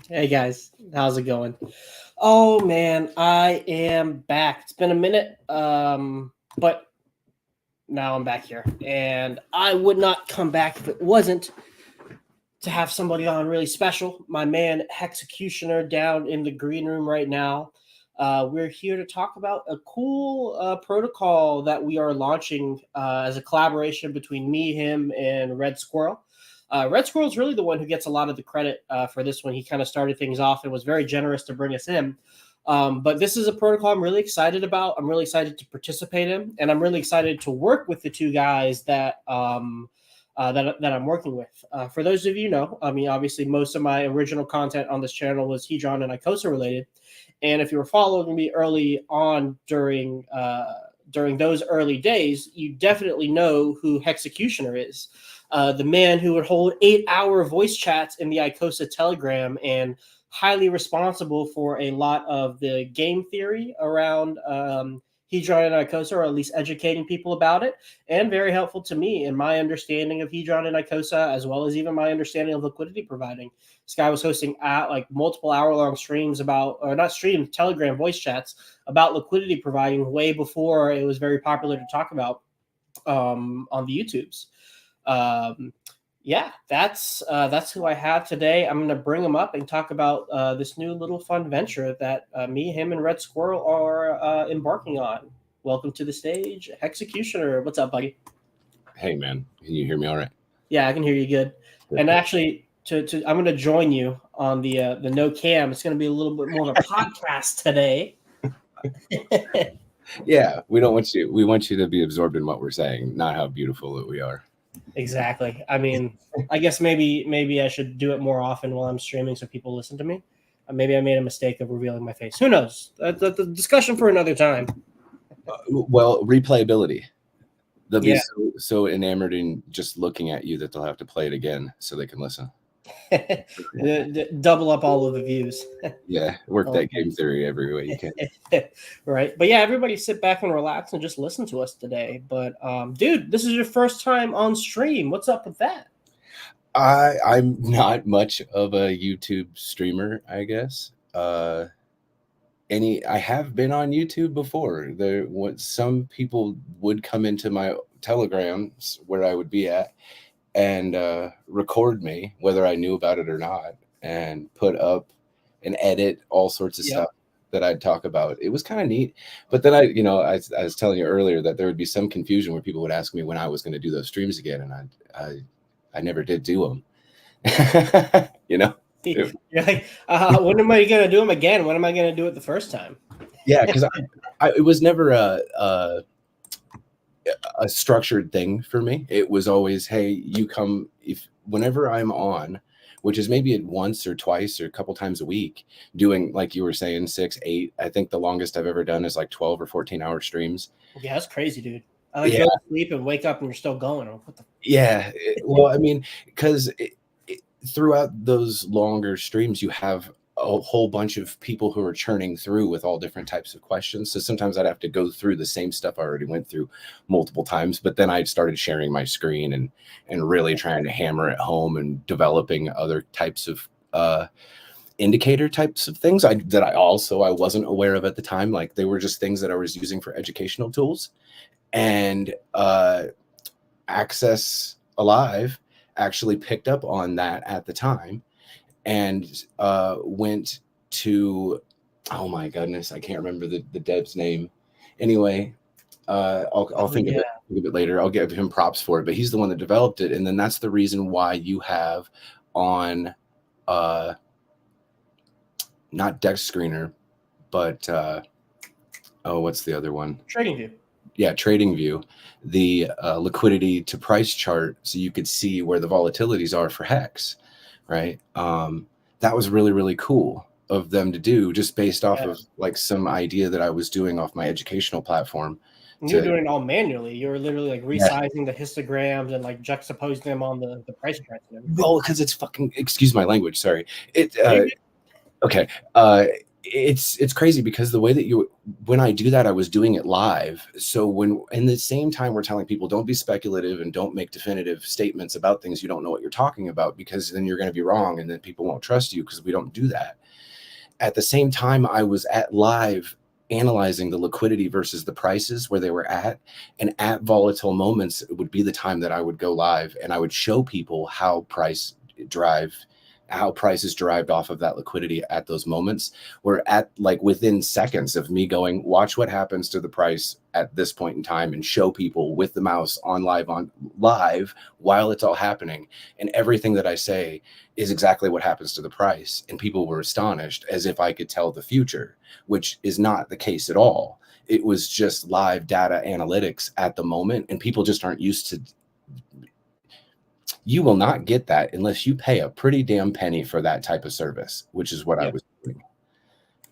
Hey guys, how's it going? Oh man, I am back. It's been a minute, but now I'm back here, and I would not come back if it wasn't to have somebody on really special. My man Hexecutioner down in the green room right now. We're here to talk about a cool protocol that we are launching as a collaboration between me, him, and Red Squirrel. Red Squirrel is really the one who gets a lot of the credit for this one. He kind of started things off and was very generous to bring us in. But this is a protocol I'm really excited about. I'm really excited to participate in, and I'm really excited to work with the two guys that I'm working with. For those of you know, I mean, obviously, most of my original content on this channel was Hedron and Icosa related, and if you were following me early on during those early days, you definitely know who Hexecutioner is. The man who would hold 8-hour voice chats in the Icosa Telegram and highly responsible for a lot of the game theory around Hedron and Icosa, or at least educating people about it, and very helpful to me in my understanding of Hedron and Icosa, as well as even my understanding of liquidity providing. This guy was hosting like multiple hour-long streams about, or not streams, Telegram voice chats about liquidity providing way before it was very popular to talk about on the YouTubes. Yeah, that's who I have today. I'm going to bring him up and talk about this new little fun venture that me, him, and Red Squirrel are embarking on. Welcome to the stage, Hexecutioner. What's up, buddy? Hey, man. Can you hear me all right? Yeah, I can hear you good. And actually, I'm going to join you on the no cam. It's going to be a little bit more of a podcast today. Yeah, we want you to be absorbed in what we're saying, not how beautiful that we are. Exactly. I mean, I guess maybe I should do it more often while I'm streaming so people listen to me. Maybe I made a mistake of revealing my face. Who knows? That's the discussion for another time. Well, replayability. They'll be Yeah. so enamored in just looking at you that they'll have to play it again so they can listen. Double up all of the views. Yeah, work that game theory every way you can. Right. But yeah, everybody sit back and relax and just listen to us today. But dude, this is your first time on stream. What's up with that? I'm not much of a YouTube streamer, I guess. I have been on YouTube before. Some people would come into my telegrams where I would be at and record me, whether I knew about it or not, and put up and edit all sorts of stuff that I'd talk about. It was kind of neat. But then I was telling you earlier that there would be some confusion where people would ask me when I was going to do those streams again, and I never did do them. You're like, when am I going to do them again? When am I going to do it the first time? Yeah, because it was never a structured thing for me. It was always, hey, you come whenever I'm on, which is maybe once or twice or a couple times a week, doing, like you were saying, 6, 8. I think the longest I've ever done is like 12 or 14-hour streams. Yeah, that's crazy, dude. I go to sleep and wake up and you're still going. Well, I mean, because throughout those longer streams, you have a whole bunch of people who are churning through with all different types of questions. So sometimes I'd have to go through the same stuff I already went through multiple times, but then I started sharing my screen and really trying to hammer it home and developing other types of indicator types of things that I wasn't aware of at the time. Like, they were just things that I was using for educational tools. And Access Alive actually picked up on that at the time and went to, oh my goodness, I can't remember the dev's name. Anyway, I'll think of it later. I'll give him props for it, but he's the one that developed it. And then that's the reason why you have on not Dex Screener, but what's the other one? TradingView. Yeah, TradingView, the liquidity to price chart, so you could see where the volatilities are for Hex, right? That was really, really cool of them to do, just based off of like some idea that I was doing off my educational platform. You're doing it all manually. You're literally like resizing the histograms and like juxtaposing them on the price charts. Well, because it's fucking, excuse my language, sorry. Okay. it's crazy because the way that when I do that, I was doing it live. So when in the same time we're telling people don't be speculative and don't make definitive statements about things you don't know what you're talking about, because then you're going to be wrong and then people won't trust you, because we don't do that. At the same time, I was at live analyzing the liquidity versus the prices where they were at, and at volatile moments it would be the time that I would go live and I would show people how prices derived off of that liquidity at those moments. We're at like within seconds of me going, watch what happens to the price at this point in time, and show people with the mouse on live while it's all happening. And everything that I say is exactly what happens to the price. And people were astonished, as if I could tell the future, which is not the case at all. It was just live data analytics at the moment. And people just aren't used to. You will not get that unless you pay a pretty damn penny for that type of service, which is what I was doing.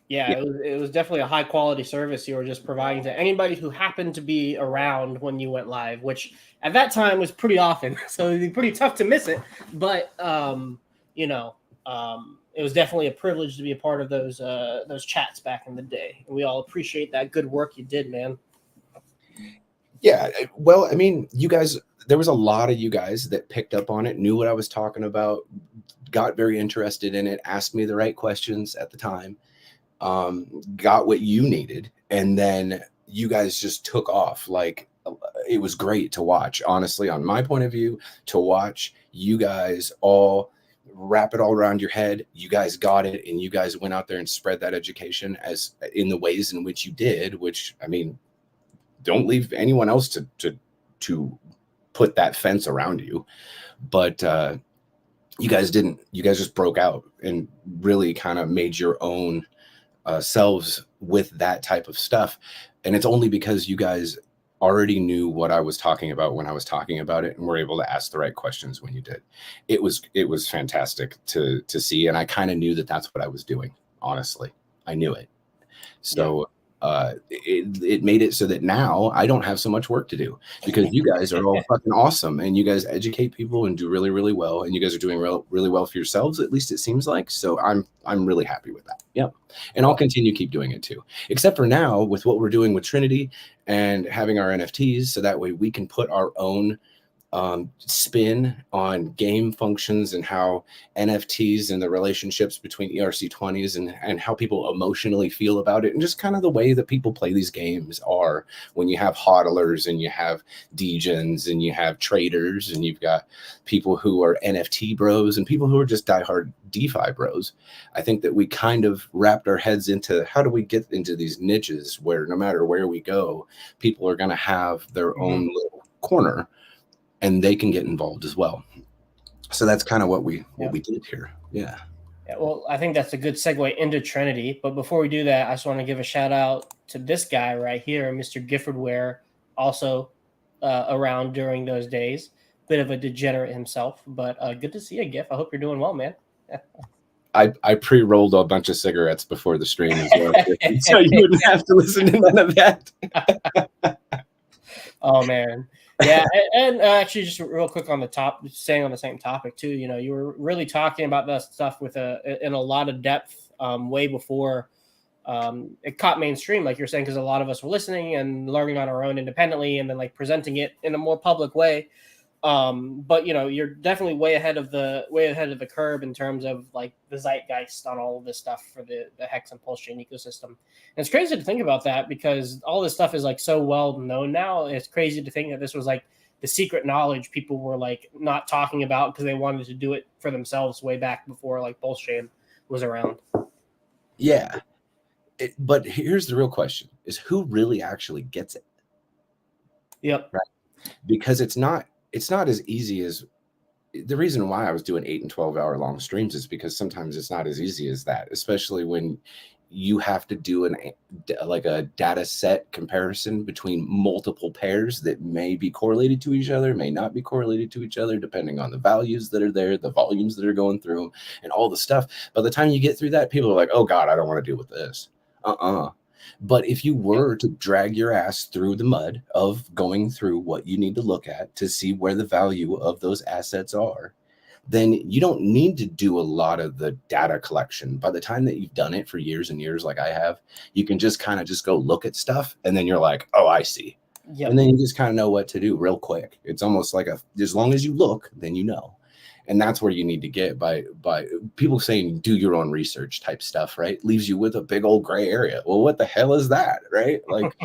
Yeah, it was definitely a high quality service you were just providing to anybody who happened to be around when you went live, which at that time was pretty often. So it'd be pretty tough to miss it. But it was definitely a privilege to be a part of those chats back in the day. And we all appreciate that good work you did, man. Yeah, well, I mean, you guys, there was a lot of you guys that picked up on it, knew what I was talking about, got very interested in it, asked me the right questions at the time, got what you needed, and then you guys just took off. Like, it was great to watch, honestly, on my point of view, to watch you guys all wrap it all around your head. You guys got it, and you guys went out there and spread that education as in the ways in which you did, which, I mean, don't leave anyone else to put that fence around you. But you guys didn't. You guys just broke out and really kind of made your own selves with that type of stuff. And it's only because you guys already knew what I was talking about when I was talking about it, and were able to ask the right questions when you did. It was fantastic to see, and I kind of knew that that's what I was doing. Honestly, I knew it. So. Yeah. It made it so that now I don't have so much work to do, because you guys are all fucking awesome, and you guys educate people and do really, really well, and you guys are doing really well for yourselves, at least it seems like. So I'm really happy with that. Yep. And I'll continue keep doing it too, except for now with what we're doing with Trinity and having our NFTs, so that way we can put our own spin on game functions and how NFTs and the relationships between ERC20s and how people emotionally feel about it, and just kind of the way that people play these games are when you have hodlers and you have degens and you have traders and you've got people who are NFT bros and people who are just diehard DeFi bros. I think that we kind of wrapped our heads into how do we get into these niches where no matter where we go, people are going to have their own little corner, and they can get involved as well. So that's kind of what we did here. Yeah. Yeah. Well, I think that's a good segue into Trinity. But before we do that, I just want to give a shout out to this guy right here, Mr. Gifford Ware, also around during those days. Bit of a degenerate himself, but good to see you, Giff. I hope you're doing well, man. I pre-rolled a bunch of cigarettes before the stream as well, so you wouldn't have to listen to none of that. Oh, man. Yeah, and actually, just real quick on the top, staying on the same topic too. You know, you were really talking about that stuff in a lot of depth way before it caught mainstream, like you're saying, because a lot of us were listening and learning on our own independently, and then like presenting it in a more public way. But you know, you're definitely way ahead of the curve in terms of like the zeitgeist on all of this stuff for the Hex and Pulse chain ecosystem. And it's crazy to think about that, because all this stuff is like so well known now. It's crazy to think that this was like the secret knowledge people were like not talking about because they wanted to do it for themselves way back before like Pulse chain was around. Yeah. But here's the real question, is who really actually gets it? Yep. Right. Because it's not as easy as the reason why I was doing 8 and 12 hour long streams is because sometimes it's not as easy as that, especially when you have to do a data set comparison between multiple pairs that may be correlated to each other, may not be correlated to each other, depending on the values that are there, the volumes that are going through them, and all the stuff. By the time you get through that, people are like, oh God, I don't want to deal with this. But if you were to drag your ass through the mud of going through what you need to look at to see where the value of those assets are, then you don't need to do a lot of the data collection. By the time that you've done it for years and years, like I have, you can just kind of just go look at stuff, and then you're like, oh, I see. Yep. And then you just kind of know what to do real quick. It's almost like as long as you look, then you know. And that's where you need to get by people saying do your own research type stuff, right? Leaves you with a big old gray area. Well, what the hell is that, right? Like,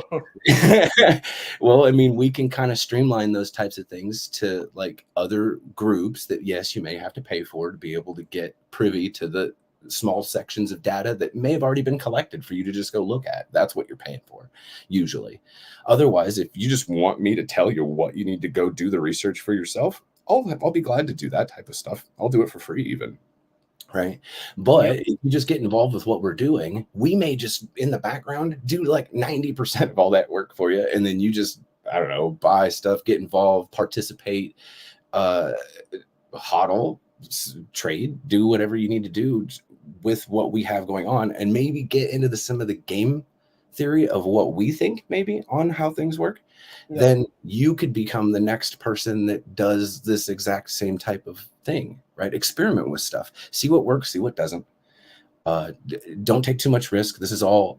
well, I mean, we can kind of streamline those types of things to like other groups that, yes, you may have to pay for to be able to get privy to the small sections of data that may have already been collected for you to just go look at. That's what you're paying for usually. Otherwise, if you just want me to tell you what you need to go do the research for yourself, I'll be glad to do that type of stuff. I'll do it for free even. Right. But if you just get involved with what we're doing, we may just in the background do like 90% of all that work for you. And then you just, I don't know, buy stuff, get involved, participate, hodl, trade, do whatever you need to do with what we have going on, and maybe get into some of the game theory of what we think maybe on how things work. Then you could become the next person that does this exact same type of thing, right? Experiment with stuff, see what works, see what doesn't. Don't take too much risk. This is all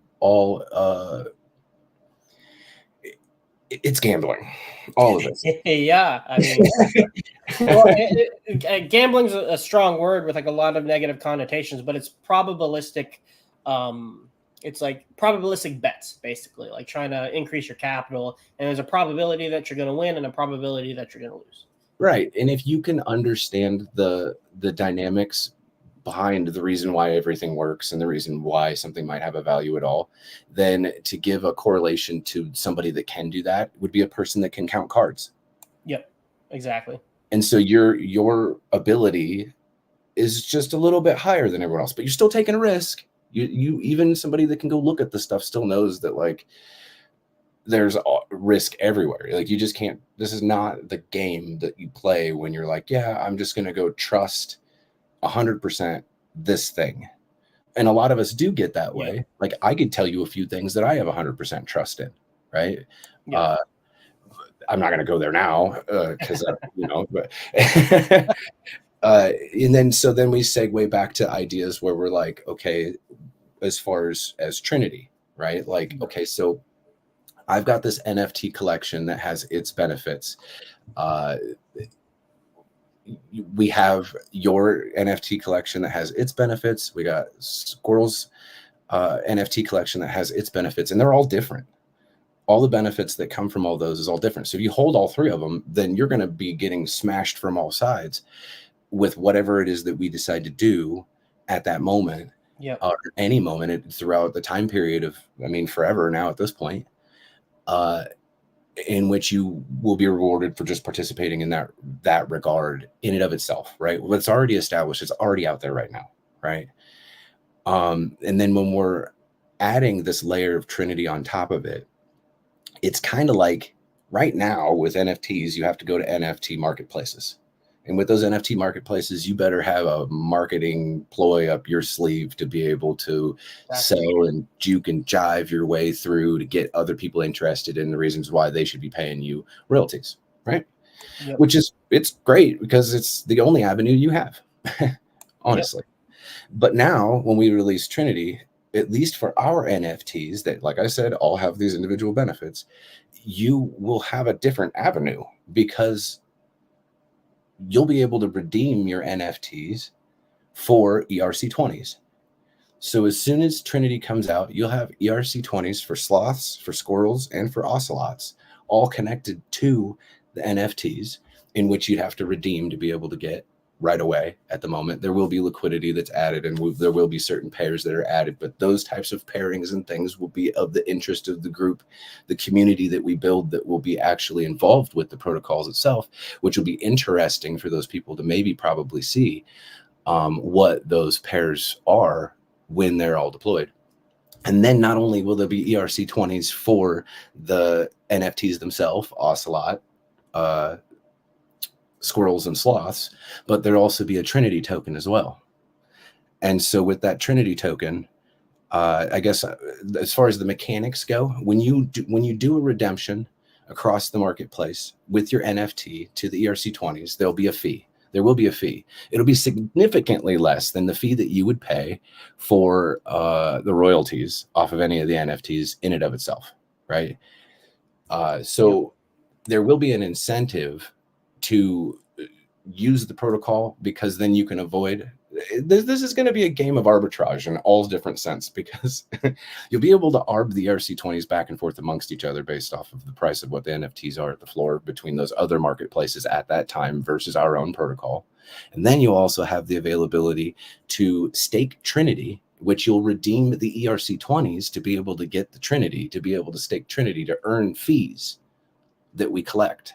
it's gambling, all of it. Yeah, I mean, well, gambling's a strong word with like a lot of negative connotations, but it's probabilistic. It's like probabilistic bets, basically, like trying to increase your capital. And there's a probability that you're going to win and a probability that you're going to lose. Right. And if you can understand the dynamics behind the reason why everything works and the reason why something might have a value at all, then to give a correlation to somebody that can do that would be a person that can count cards. Yep, exactly. And so your ability is just a little bit higher than everyone else, but you're still taking a risk. You even somebody that can go look at the stuff still knows that like there's risk everywhere. Like you just can't, this is not the game that you play when you're like, yeah, I'm just going to go trust 100% this thing. And a lot of us do get that way. Like I could tell you a few things that I have 100% trust in, right? Yeah. I'm not going to go there now because, you know, but and then so then we segue back to ideas where we're like, okay, as far as Trinity, right? Like, okay, so I've got this NFT collection that has its benefits. We have your NFT collection that has its benefits. We got Squirrels NFT collection that has its benefits, and they're all different. All the benefits that come from all those is all different. So if you hold all three of them, then you're going to be getting smashed from all sides with whatever it is that we decide to do at that moment. Or any moment throughout the time period of, I mean, forever now at this point, in which you will be rewarded for just participating in that regard in and of itself, right? Well, it's already established. It's already out there right now, right? And then when we're adding this layer of Trinity on top of it, it's kind of like right now with NFTs, you have to go to NFT marketplaces. And with those NFT marketplaces, you better have a marketing ploy up your sleeve to be able to sell and juke and jive your way through to get other people interested in the reasons why they should be paying you royalties, right? Which is, it's great because it's the only avenue you have, honestly. But now when we release Trinity, at least for our NFTs that, like I said, all have these individual benefits, you will have a different avenue because you'll be able to redeem your NFTs for ERC20s. So as soon as Trinity comes out, you'll have ERC20s for sloths, for squirrels, and for ocelots, all connected to the NFTs, in which you'd have to redeem to be able to get right away. At the moment, there will be liquidity that's added, and there will be certain pairs that are added, but those types of pairings and things will be of the interest of the group, the community that we build, that will be actually involved with the protocols itself, which will be interesting for those people to maybe probably see what those pairs are when they're all deployed. And then not only will there be ERC20s for the NFTs themselves, Ocelot, squirrels and sloths, but there'll also be a Trinity token as well. And so with that Trinity token, I guess as far as the mechanics go, when you do a redemption across the marketplace with your NFT to the ERC20s, there'll be a fee. There will be a fee. It'll be significantly less than the fee that you would pay for the royalties off of any of the NFTs in and of itself, right? So there will be an incentive to use the protocol, because then you can avoid this is going to be a game of arbitrage in all different sense, because you'll be able to arb the ERC20s back and forth amongst each other based off of the price of what the NFTs are at the floor between those other marketplaces at that time versus our own protocol. And then you'll also have the availability to stake Trinity, which you'll redeem the ERC20s to be able to get the Trinity, to be able to stake Trinity to earn fees that we collect.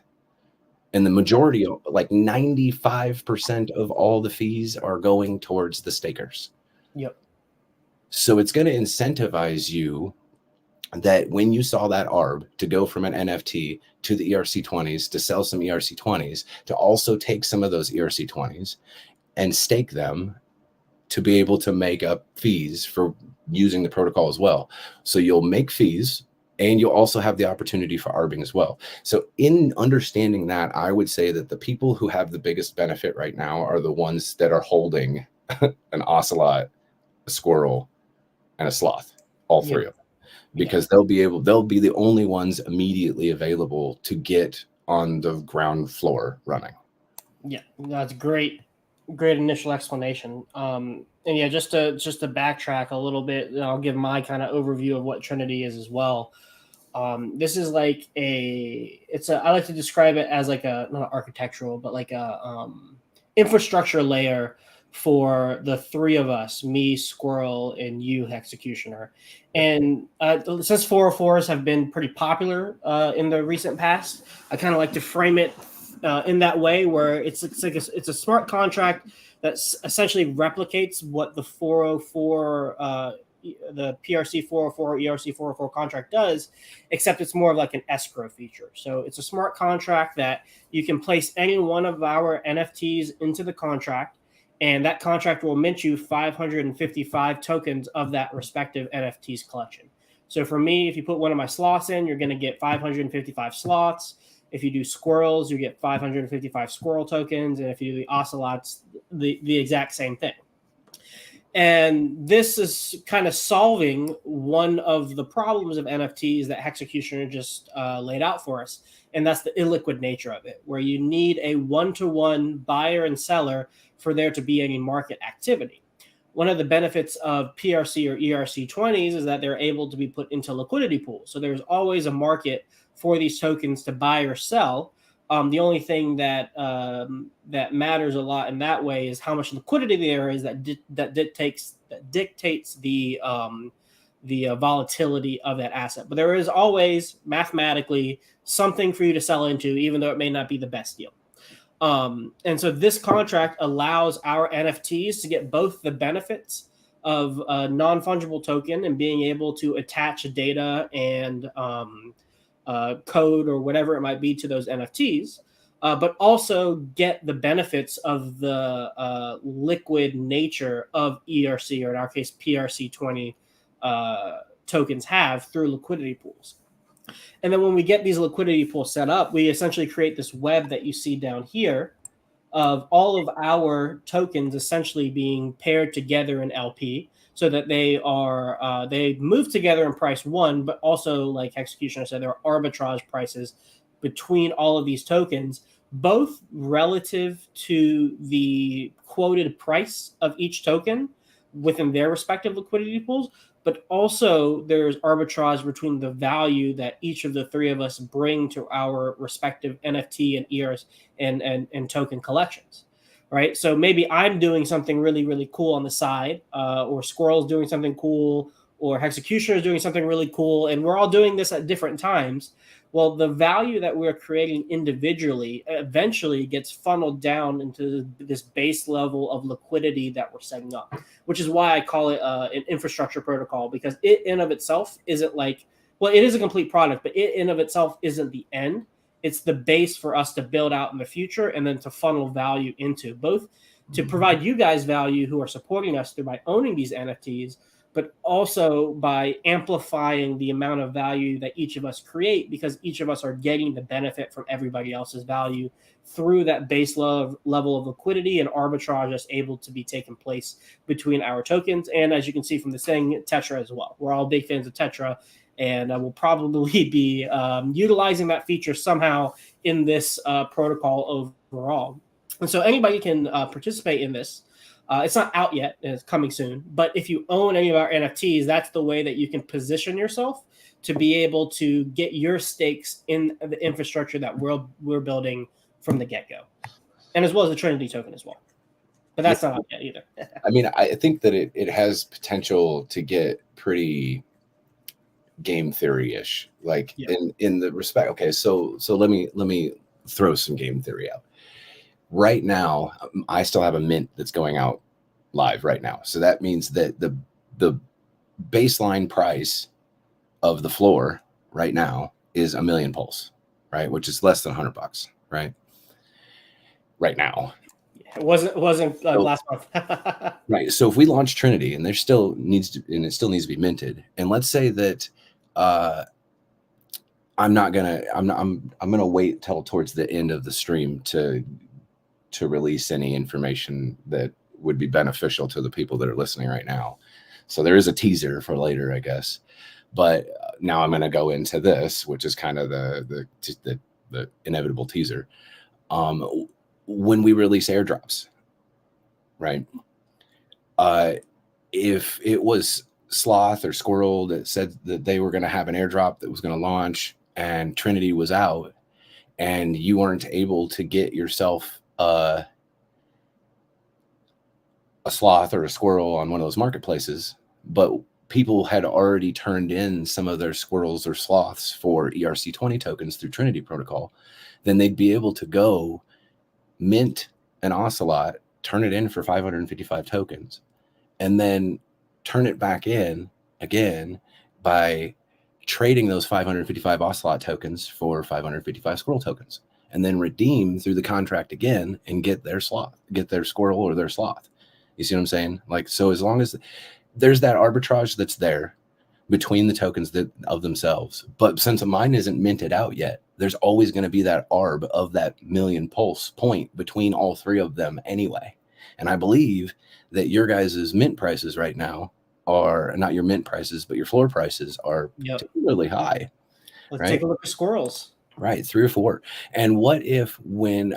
And the majority, like 95% of all the fees are going towards the stakers. Yep. So it's going to incentivize you that when you saw that ARB to go from an NFT to the ERC20s, to sell some ERC20s, to also take some of those ERC20s and stake them to be able to make up fees for using the protocol as well. So you'll make fees, and you'll also have the opportunity for arbing as well. So in understanding that, I would say that the people who have the biggest benefit right now are the ones that are holding an ocelot, a squirrel, and a sloth, all three of them, because they'll be the only ones immediately available to get on the ground floor running. Yeah, that's great initial explanation. And yeah, just to backtrack a little bit, I'll give my kind of overview of what Trinity is as well. This is like I like to describe it as like not architectural, but like a infrastructure layer for the three of us, me, Squirrel, and you, Hexecutioner. And since 404s have been pretty popular in the recent past, I kind of like to frame it in that way, where it's a smart contract that essentially replicates what the 404 the PRC 404 ERC 404 contract does, except it's more of like an escrow feature. So it's a smart contract that you can place any one of our NFTs into the contract, and that contract will mint you 555 tokens of that respective NFT's collection. So for me, if you put one of my slots in, you're going to get 555 slots. If you do squirrels, you get 555 squirrel tokens. And if you do the ocelots, the exact same thing. And this is kind of solving one of the problems of NFTs that Hexecutioner just laid out for us. And that's the illiquid nature of it, where you need a one-to-one buyer and seller for there to be any market activity. One of the benefits of PRC or ERC20s is that they're able to be put into liquidity pools. So there's always a market for these tokens to buy or sell. The only thing that that matters a lot in that way is how much liquidity there is that dictates the volatility of that asset. But there is always mathematically something for you to sell into, even though it may not be the best deal. And so this contract allows our NFTs to get both the benefits of a non-fungible token and being able to attach data and code or whatever it might be to those NFTs, but also get the benefits of the liquid nature of ERC, or in our case, PRC20 tokens have through liquidity pools. And then when we get these liquidity pools set up, we essentially create this web that you see down here of all of our tokens essentially being paired together in LP, so that they move together in price one, but also, like Hexecutioner said, there are arbitrage prices between all of these tokens, both relative to the quoted price of each token within their respective liquidity pools, but also there's arbitrage between the value that each of the three of us bring to our respective NFT and ERS and token collections. Right. So maybe I'm doing something really, really cool on the side, or Squirrel's doing something cool, or Hexecutioner is doing something really cool. And we're all doing this at different times. Well, the value that we're creating individually eventually gets funneled down into this base level of liquidity that we're setting up, which is why I call it an infrastructure protocol, because it in of itself isn't like, well, it is a complete product, but it in of itself isn't the end. It's the base for us to build out in the future, and then to funnel value into, both to provide you guys value who are supporting us through by owning these NFTs, but also by amplifying the amount of value that each of us create, because each of us are getting the benefit from everybody else's value through that base level of liquidity and arbitrage that's able to be taken place between our tokens. And as you can see from the thing, Tetra as well. We're all big fans of Tetra, and we'll probably be utilizing that feature somehow in this protocol overall. And so anybody can participate in this. It's not out yet, and it's coming soon. But if you own any of our NFTs, that's the way that you can position yourself to be able to get your stakes in the infrastructure that we're building from the get-go, and as well as the Trinity token as well. But that's not out yet either. I mean, I think that it has potential to get pretty game theory-ish, like in the respect. Okay, so let me throw some game theory out. Right now, I still have a mint that's going out live right now. So that means that the baseline price of the floor right now is 1 million pulse, right? Which is less than $100, right? Right now. It wasn't last month. Right. So if we launch Trinity and it still needs to be minted, and let's say that I'm gonna wait till towards the end of the stream to release any information that would be beneficial to the people that are listening right now. So there is a teaser for later, I guess. But now I'm going to go into this, which is kind of the inevitable teaser. When we release airdrops, right? If it was Sloth or Squirrel that said that they were going to have an airdrop that was going to launch, and Trinity was out, and you weren't able to get yourself a Sloth or a Squirrel on one of those marketplaces, but people had already turned in some of their Squirrels or Sloths for ERC20 tokens through Trinity protocol, then they'd be able to go mint an Ocelot, turn it in for 555 tokens, and then turn it back in again by trading those 555 Ocelot tokens for 555 Squirrel tokens, and then redeem through the contract again and get their Squirrel or their Sloth. You see what I'm saying? Like, so as long as there's that arbitrage that's there between the tokens of themselves, but since mine isn't minted out yet, there's always going to be that arb of that million pulse point between all three of them anyway. And I believe that your guys' mint prices right now are not your mint prices, but your floor prices are particularly high. Let's take a look at Squirrels. Right, 3 or 4. And what if when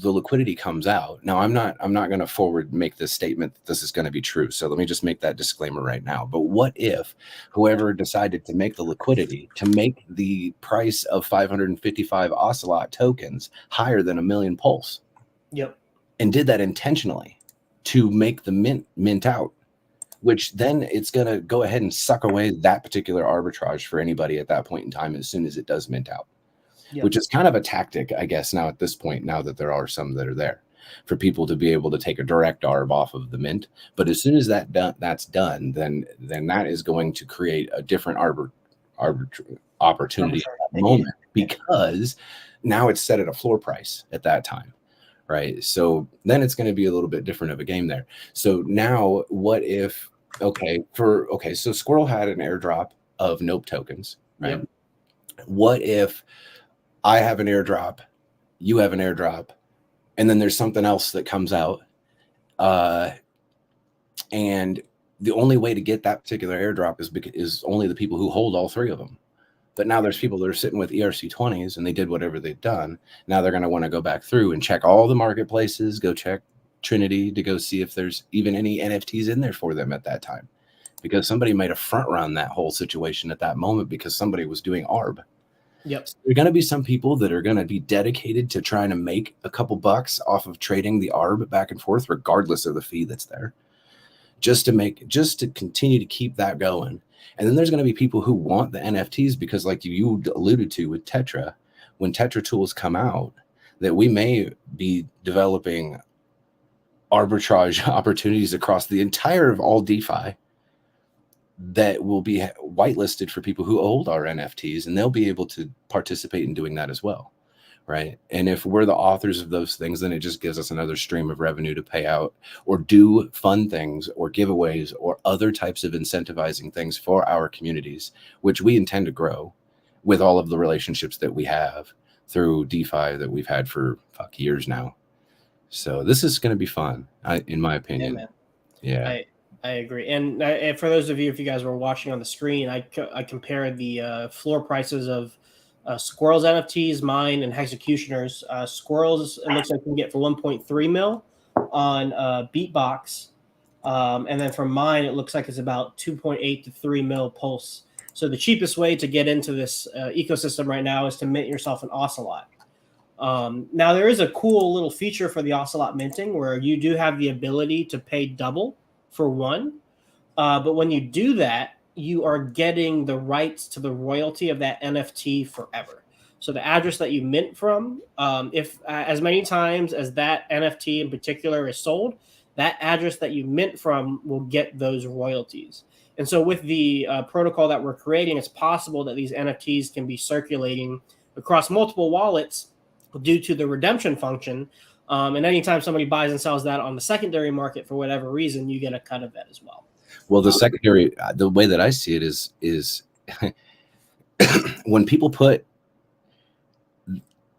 the liquidity comes out? Now, I'm not going to make this statement that this is going to be true. So let me just make that disclaimer right now. But what if whoever decided to make the liquidity to make the price of 555 Ocelot tokens higher than 1 million pulse? Yep. And did that intentionally to make the mint out, which then it's going to go ahead and suck away that particular arbitrage for anybody at that point in time as soon as it does mint out. Yep. Which is kind of a tactic, I guess, now at this point, now that there are some that are there, for people to be able to take a direct arb off of the mint. But as soon as that's done, then that is going to create a different opportunity at that moment, because now it's set at a floor price at that time, right? So then it's going to be a little bit different of a game there. So now what if, so Squirrel had an airdrop of Nope tokens, right? Yep. What if I have an airdrop, you have an airdrop, and then there's something else that comes out, and the only way to get that particular airdrop is only the people who hold all 3 of them. But now there's people that are sitting with ERC20s and they did whatever they've done. Now they're going to want to go back through and check all the marketplaces, go check Trinity to go see if there's even any NFTs in there for them at that time, because somebody might have front run that whole situation at that moment because somebody was doing ARB. Yep. So there are going to be some people that are going to be dedicated to trying to make a couple bucks off of trading the ARB back and forth, regardless of the fee that's there, just to continue to keep that going. And then there's going to be people who want the NFTs because, like you alluded to with Tetra, when Tetra tools come out, that we may be developing arbitrage opportunities across the entire of all DeFi that will be whitelisted for people who hold our NFTs, and they'll be able to participate in doing that as well, right? And if we're the authors of those things, then it just gives us another stream of revenue to pay out or do fun things or giveaways or other types of incentivizing things for our communities, which we intend to grow with all of the relationships that we have through DeFi that we've had for years now. So this is going to be fun, in my opinion. man. Yeah. I agree. And for those of you, if you guys were watching on the screen, I compared the floor prices of Squirrels NFTs, mine, and Hexecutioners. Squirrels, it looks like you can get for 1.3 mil on Beatbox. And then for mine, it looks like it's about 2.8 to 3 mil Pulse. So the cheapest way to get into this ecosystem right now is to mint yourself an Ocelot. Now, there is a cool little feature for the Ocelot minting where you do have the ability to pay double for one. But when you do that, you are getting the rights to the royalty of that NFT forever. So the address that you mint from, if as many times as that NFT in particular is sold, that address that you mint from will get those royalties. And so with the protocol that we're creating, it's possible that these NFTs can be circulating across multiple wallets due to the redemption function. And anytime somebody buys and sells that on the secondary market for whatever reason, you get a cut of that as well. Well, the secondary, the way that I see it is when people put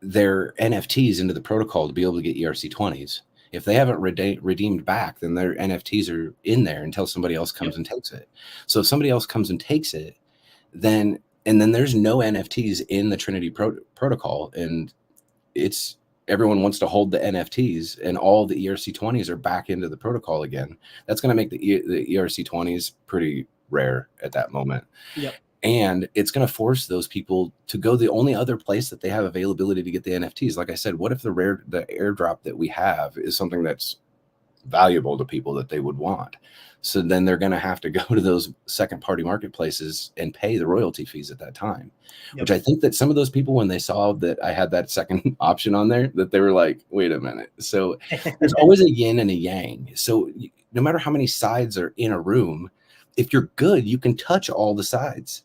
their NFTs into the protocol to be able to get ERC20s, if they haven't redeemed back, then their NFTs are in there until somebody else comes and takes it. So if somebody else comes and takes it, then there's no NFTs in the Trinity protocol, and everyone wants to hold the NFTs, and all the ERC20s are back into the protocol again. That's going to make the ERC20s pretty rare at that moment. Yep. And it's going to force those people to go the only other place that they have availability to get the NFTs. Like I said, what if the airdrop that we have is something that's valuable to people that they would want? So then they're going to have to go to those second party marketplaces and pay the royalty fees at that time. Yep. Which I think that some of those people, when they saw that I had that second option on there, that they were like, wait a minute. So there's always a yin and a yang. So no matter how many sides are in a room, if you're good, you can touch all the sides,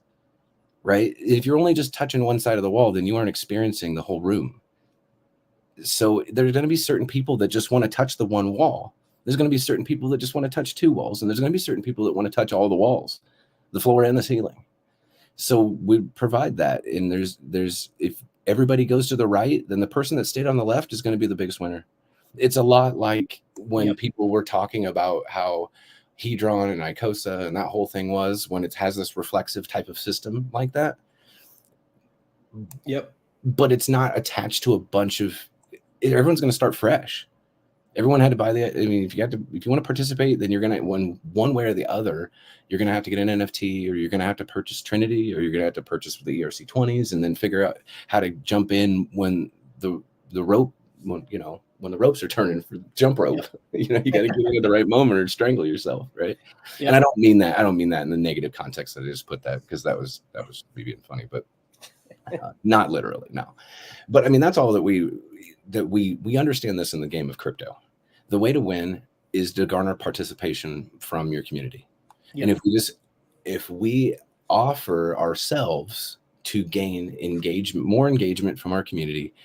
right? If you're only just touching one side of the wall, then you aren't experiencing the whole room. So there's going to be certain people that just want to touch the one wall. There's going to be certain people that just want to touch two walls, and there's going to be certain people that want to touch all the walls, the floor and the ceiling. So we provide that, and there's if everybody goes to the right, then the person that stayed on the left is going to be the biggest winner. It's a lot like when people were talking about how Hedron and Icosa and that whole thing was, when it has this reflexive type of system like that. Yep. But it's not attached to a bunch of. Everyone's going to start fresh. Everyone had to buy the. I mean, if you want to participate, then you're going to one way or the other. You're going to have to get an NFT, or you're going to have to purchase Trinity, or you're going to have to purchase the ERC20s, and then figure out how to jump in when the rope, when the ropes are turning for jump rope. You got to get in at the right moment or strangle yourself, right? Yep. And I don't mean that in the negative context. I just put that because that was me being funny, but not literally, no. But I mean, that's all that we understand this in the game of crypto. The way to win is to garner participation from your community. Yep. And if we offer ourselves to gain more engagement from our community,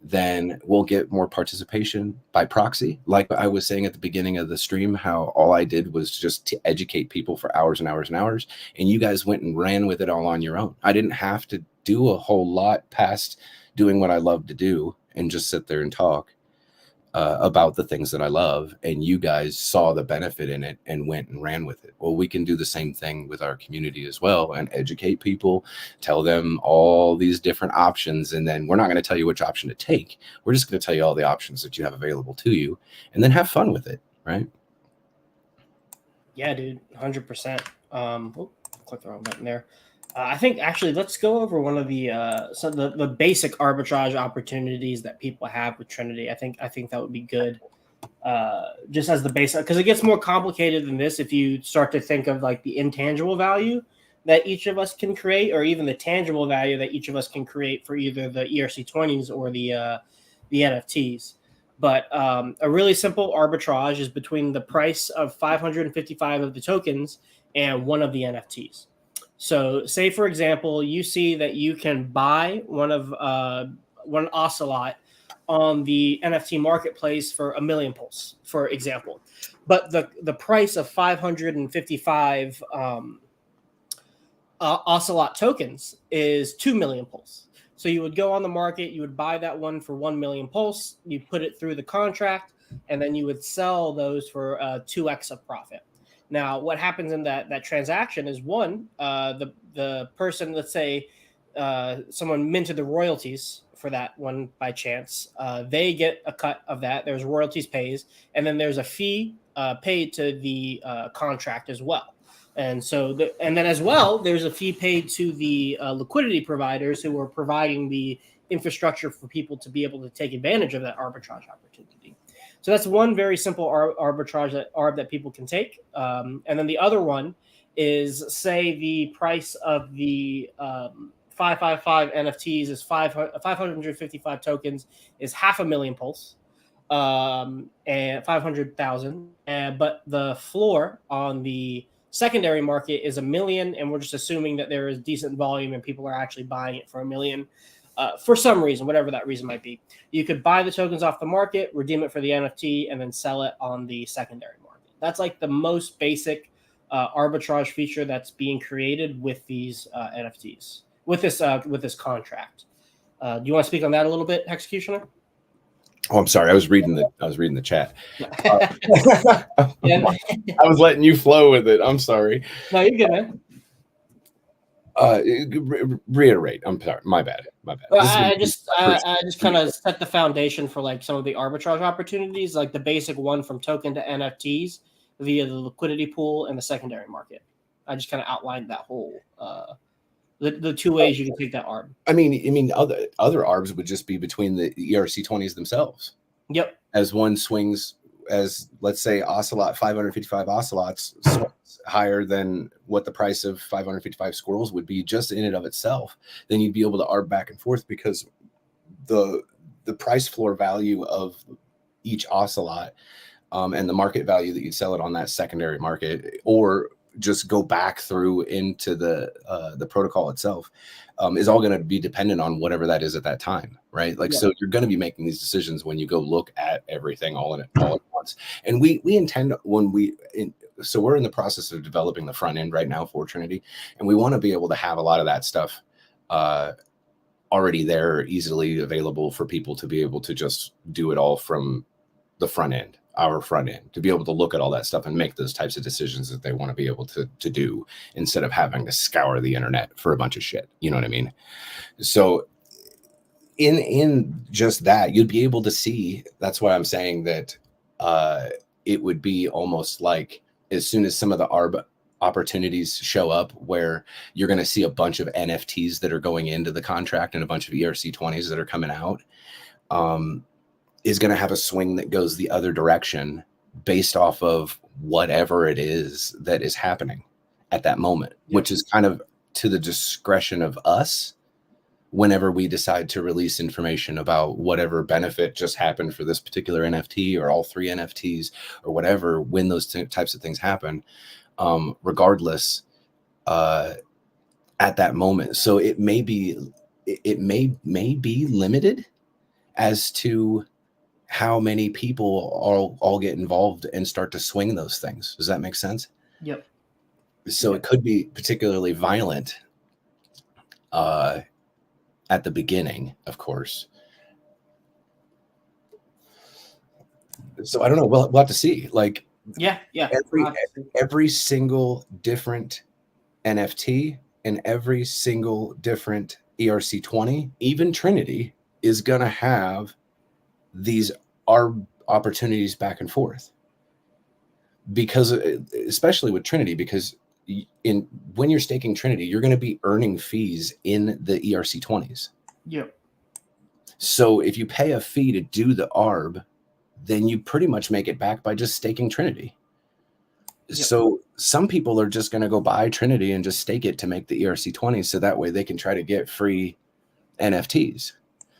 then we'll get more participation by proxy. Like I was saying at the beginning of the stream, how all I did was just to educate people for hours and hours and hours, and you guys went and ran with it all on your own. I didn't have to do a whole lot past doing what I love to do and just sit there and talk about the things that I love, and you guys saw the benefit in it and went and ran with it. Well, we can do the same thing with our community as well and educate people, tell them all these different options, and then we're not going to tell you which option to take. We're just going to tell you all the options that you have available to you, and then have fun with it, right? Yeah, dude, 100%. Click the wrong button there. I think actually let's go over one of the basic arbitrage opportunities that people have with Trinity. I think that would be good, just as the basic, because it gets more complicated than this if you start to think of like the intangible value that each of us can create, or even the tangible value that each of us can create for either the ERC20s or the NFTs. But a really simple arbitrage is between the price of 555 of the tokens and one of the NFTs. So say, for example, you see that you can buy one of one ocelot on the NFT marketplace for 1 million pulse, for example. But the price of 555 ocelot tokens is 2 million pulse. So you would go on the market, you would buy that one for 1 million pulse, you put it through the contract, and then you would sell those for 2x of profit. Now, what happens in that transaction is one, the person, let's say someone minted the royalties for that one by chance, they get a cut of that. There's royalties pays, and then there's a fee paid to the contract as well. And so, and then as well, there's a fee paid to the liquidity providers who are providing the infrastructure for people to be able to take advantage of that arbitrage opportunity. So that's one very simple arbitrage that people can take. And then the other one is, say the price of the 555 NFTs is 555 tokens is 500,000 pulse, and 500,000. But the floor on the secondary market is 1 million, and we're just assuming that there is decent volume and people are actually buying it for 1 million. For some reason, whatever that reason might be, you could buy the tokens off the market, redeem it for the NFT, and then sell it on the secondary market. That's like the most basic arbitrage feature that's being created with these NFTs, with this contract. Do you want to speak on that a little bit, Hexecutioner? Oh, I'm sorry. I was reading the chat. Yeah. I was letting you flow with it. I'm sorry. No, you're good, man. Reiterate. I'm sorry. My bad. I just kind of set the foundation for like some of the arbitrage opportunities, like the basic one from token to NFTs via the liquidity pool and the secondary market. I just kind of outlined that whole the two ways you can take that ARB. I mean, other ARBs would just be between the ERC20s themselves. Yep. As one swings, as let's say Ocelot 555 Ocelots higher than what the price of 555 squirrels would be just in and of itself, then you'd be able to ARB back and forth because the price floor value of each Ocelot and the market value that you'd sell it on that secondary market, or just go back through into the protocol itself, is all going to be dependent on whatever that is at that time, right? Like, so you're going to be making these decisions when you go look at everything all at once. And we intend so we're in the process of developing the front end right now for Trinity, and we want to be able to have a lot of that stuff already there, easily available for people to be able to just do it all from the front end. Our front end, to be able to look at all that stuff and make those types of decisions that they want to be able to do, instead of having to scour the internet for a bunch of shit. You know what I mean? So in just that, you'd be able to see. That's why I'm saying that it would be almost like, as soon as some of the ARB opportunities show up, where you're going to see a bunch of NFTs that are going into the contract and a bunch of ERC20s that are coming out, is going to have a swing that goes the other direction based off of whatever it is that is happening at that moment, which is kind of to the discretion of us whenever we decide to release information about whatever benefit just happened for this particular NFT or all 3 NFTs or whatever, when those types of things happen, regardless, at that moment. So it may be limited as to how many people all get involved and start to swing those things. Does that make sense? Yep. So it could be particularly violent at the beginning, of course. So I don't know. We'll have to see. Like, every single different NFT and every single different ERC20, even Trinity, is going to have these opportunities back and forth, because especially with Trinity, because when you're staking Trinity, you're going to be earning fees in the ERC20s. Yep. So if you pay a fee to do the ARB, then you pretty much make it back by just staking Trinity. Yep. So some people are just going to go buy Trinity and just stake it to make the ERC20s, so that way they can try to get free NFTs.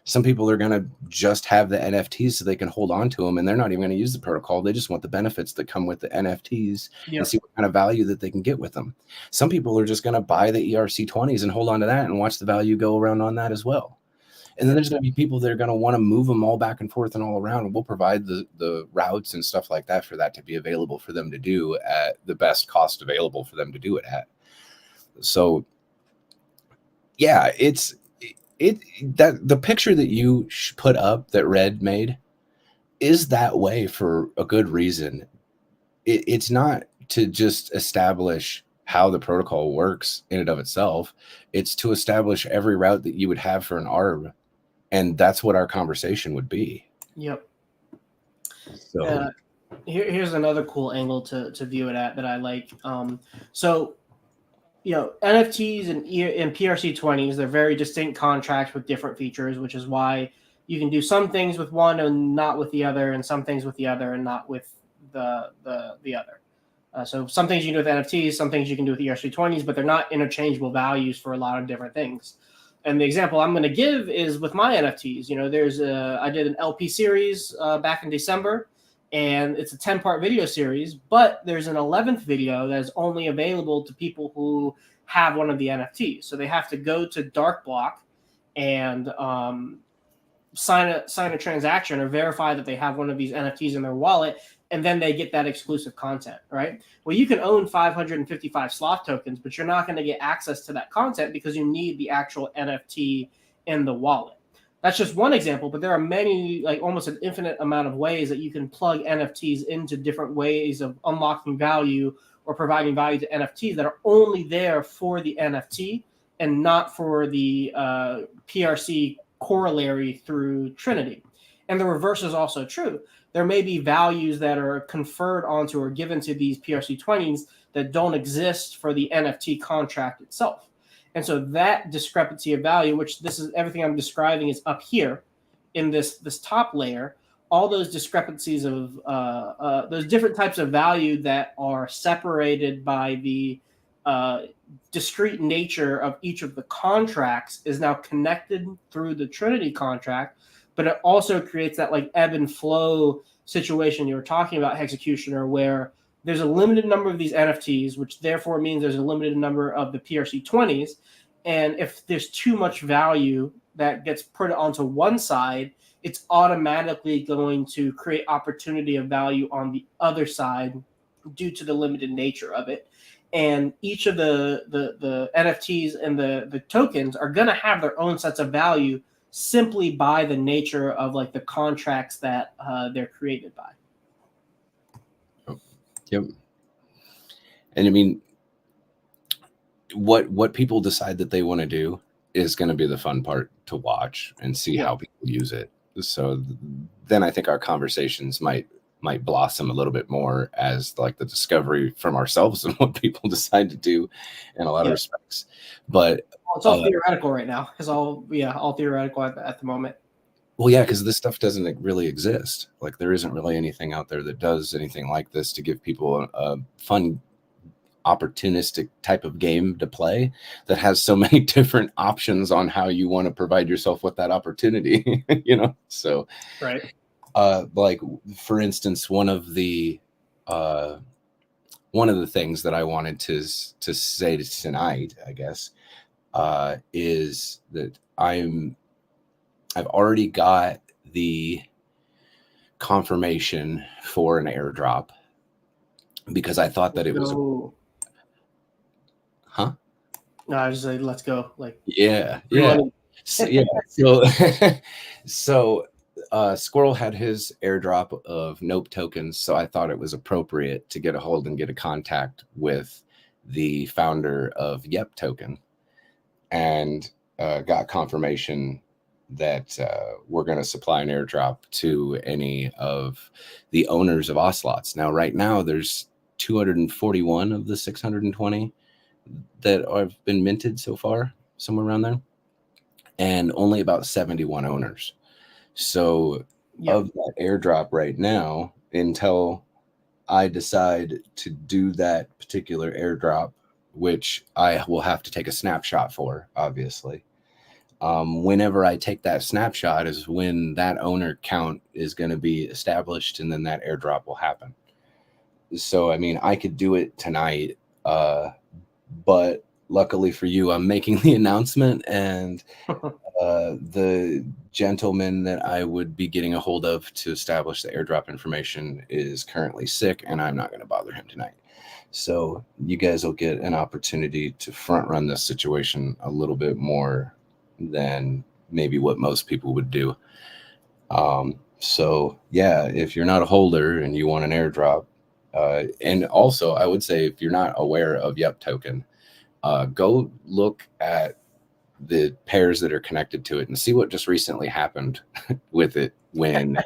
Some people are going to just have the NFTs so they can hold on to them, and they're not even going to use the protocol. They just want the benefits that come with the NFTs and see what kind of value that they can get with them. Some people are just going to buy the ERC20s and hold on to that and watch the value go around on that as well. And then there's going to be people that are going to want to move them all back and forth and all around. And we'll provide the routes and stuff like that for that to be available for them to do at the best cost available for them to do it at. So yeah, that the picture that you put up that Red made is that way for a good reason. It's not to just establish how the protocol works in and of itself. It's to establish every route that you would have for an ARB. And that's what our conversation would be. Yep. So here's another cool angle to view it at that I like. So, NFTs and PRC20s, they're very distinct contracts with different features, which is why you can do some things with one and not with the other, and some things with the other and not with the other. So some things you can do with NFTs, some things you can do with ERC20s, but they're not interchangeable values for a lot of different things. And the example I'm going to give is with my NFTs. I did an LP series back in December, and it's a 10-part video series, but there's an 11th video that is only available to people who have one of the NFTs. So they have to go to Darkblock and sign a transaction or verify that they have one of these NFTs in their wallet, and then they get that exclusive content, right? Well, you can own 555 sloth tokens, but you're not going to get access to that content because you need the actual NFT in the wallet. That's just one example, but there are many, like almost an infinite amount of ways that you can plug NFTs into different ways of unlocking value or providing value to NFTs that are only there for the NFT and not for the PRC corollary through Trinity. And the reverse is also true. There may be values that are conferred onto or given to these PRC20s that don't exist for the NFT contract itself. And so that discrepancy of value, which this is everything I'm describing is up here in this top layer, all those discrepancies of those different types of value that are separated by the discrete nature of each of the contracts is now connected through the Trinity contract, but it also creates that like ebb and flow situation you were talking about, Hexecutioner, where there's a limited number of these NFTs, which therefore means there's a limited number of the PRC20s. And if there's too much value that gets put onto one side, it's automatically going to create opportunity of value on the other side due to the limited nature of it. And each of the NFTs and the tokens are going to have their own sets of value simply by the nature of like the contracts that they're created by. Yep. And I mean, what people decide that they want to do is going to be the fun part to watch and see how people use it. So then I think our conversations might blossom a little bit more as like the discovery from ourselves and what people decide to do in a lot of respects. But it's all theoretical right now. It's all theoretical at the moment. Well, yeah, because this stuff doesn't really exist. Like there isn't really anything out there that does anything like this to give people a fun, opportunistic type of game to play that has so many different options on how you want to provide yourself with that opportunity. So right. Like for instance, one of the things that I wanted to say tonight, I guess, is that I've already got the confirmation for an airdrop because I thought that it was. Huh? No, I was like, let's go. Like, yeah. So Squirrel had his airdrop of Nope tokens, so I thought it was appropriate to get a hold and get a contact with the founder of Yep token, and got confirmation that we're going to supply an airdrop to any of the owners of Ocelots. Now, right now, there's 241 of the 620 that have been minted so far, somewhere around there, and only about 71 owners. So of that airdrop right now, until I decide to do that particular airdrop, which I will have to take a snapshot for, obviously. Whenever I take that snapshot is when that owner count is going to be established, and then that airdrop will happen. So, I mean, I could do it tonight, but luckily for you, I'm making the announcement, and The gentleman that I would be getting a hold of to establish the airdrop information is currently sick, and I'm not going to bother him tonight. So you guys will get an opportunity to front run this situation a little bit more than maybe what most people would do. So yeah, if you're not a holder and you want an airdrop, and also I would say if you're not aware of Yup token, go look at the pairs that are connected to it and see what just recently happened with it when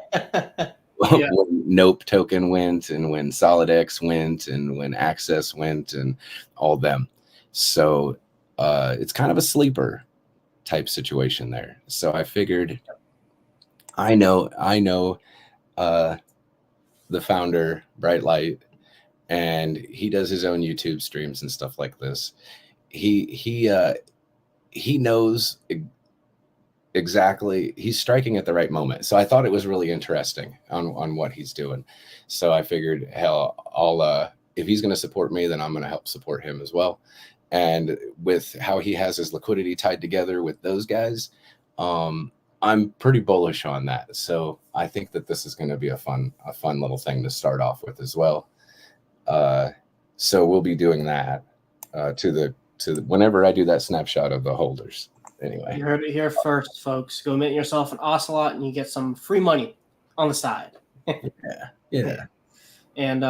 Yeah. when Nope token went, and when SolidX went, and when Access went, and all them. So it's kind of a sleeper type situation there. So I figured, I know the founder, Bright Light, and he does his own YouTube streams and stuff like this. He knows exactly, he's striking at the right moment. So I thought it was really interesting on what he's doing. So I figured, hell, I'll if he's going to support me, then I'm going to help support him as well. And with how he has his liquidity tied together with those guys, I'm pretty bullish on that. So I think that this is going to be a fun little thing to start off with as well. So we'll be doing that whenever I do that snapshot of the holders. Anyway, You heard it here first, folks. Go mint yourself an Ocelot and you get some free money on the side. yeah. And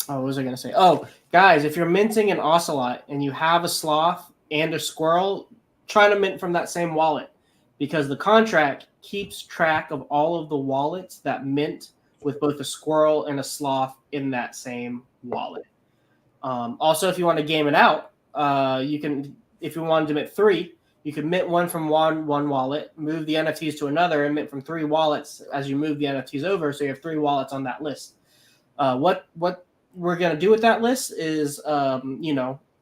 what was I going to say? Oh, guys, if you're minting an Ocelot and you have a sloth and a squirrel, try to mint from that same wallet, because the contract keeps track of all of the wallets that mint with both a squirrel and a sloth in that same wallet. Also, if you want to game it out, you can, if you wanted to mint 3, you could mint one from one wallet, move the NFTs to another, and mint from 3 wallets as you move the NFTs over. So you have 3 wallets on that list. What we're going to do with that list is,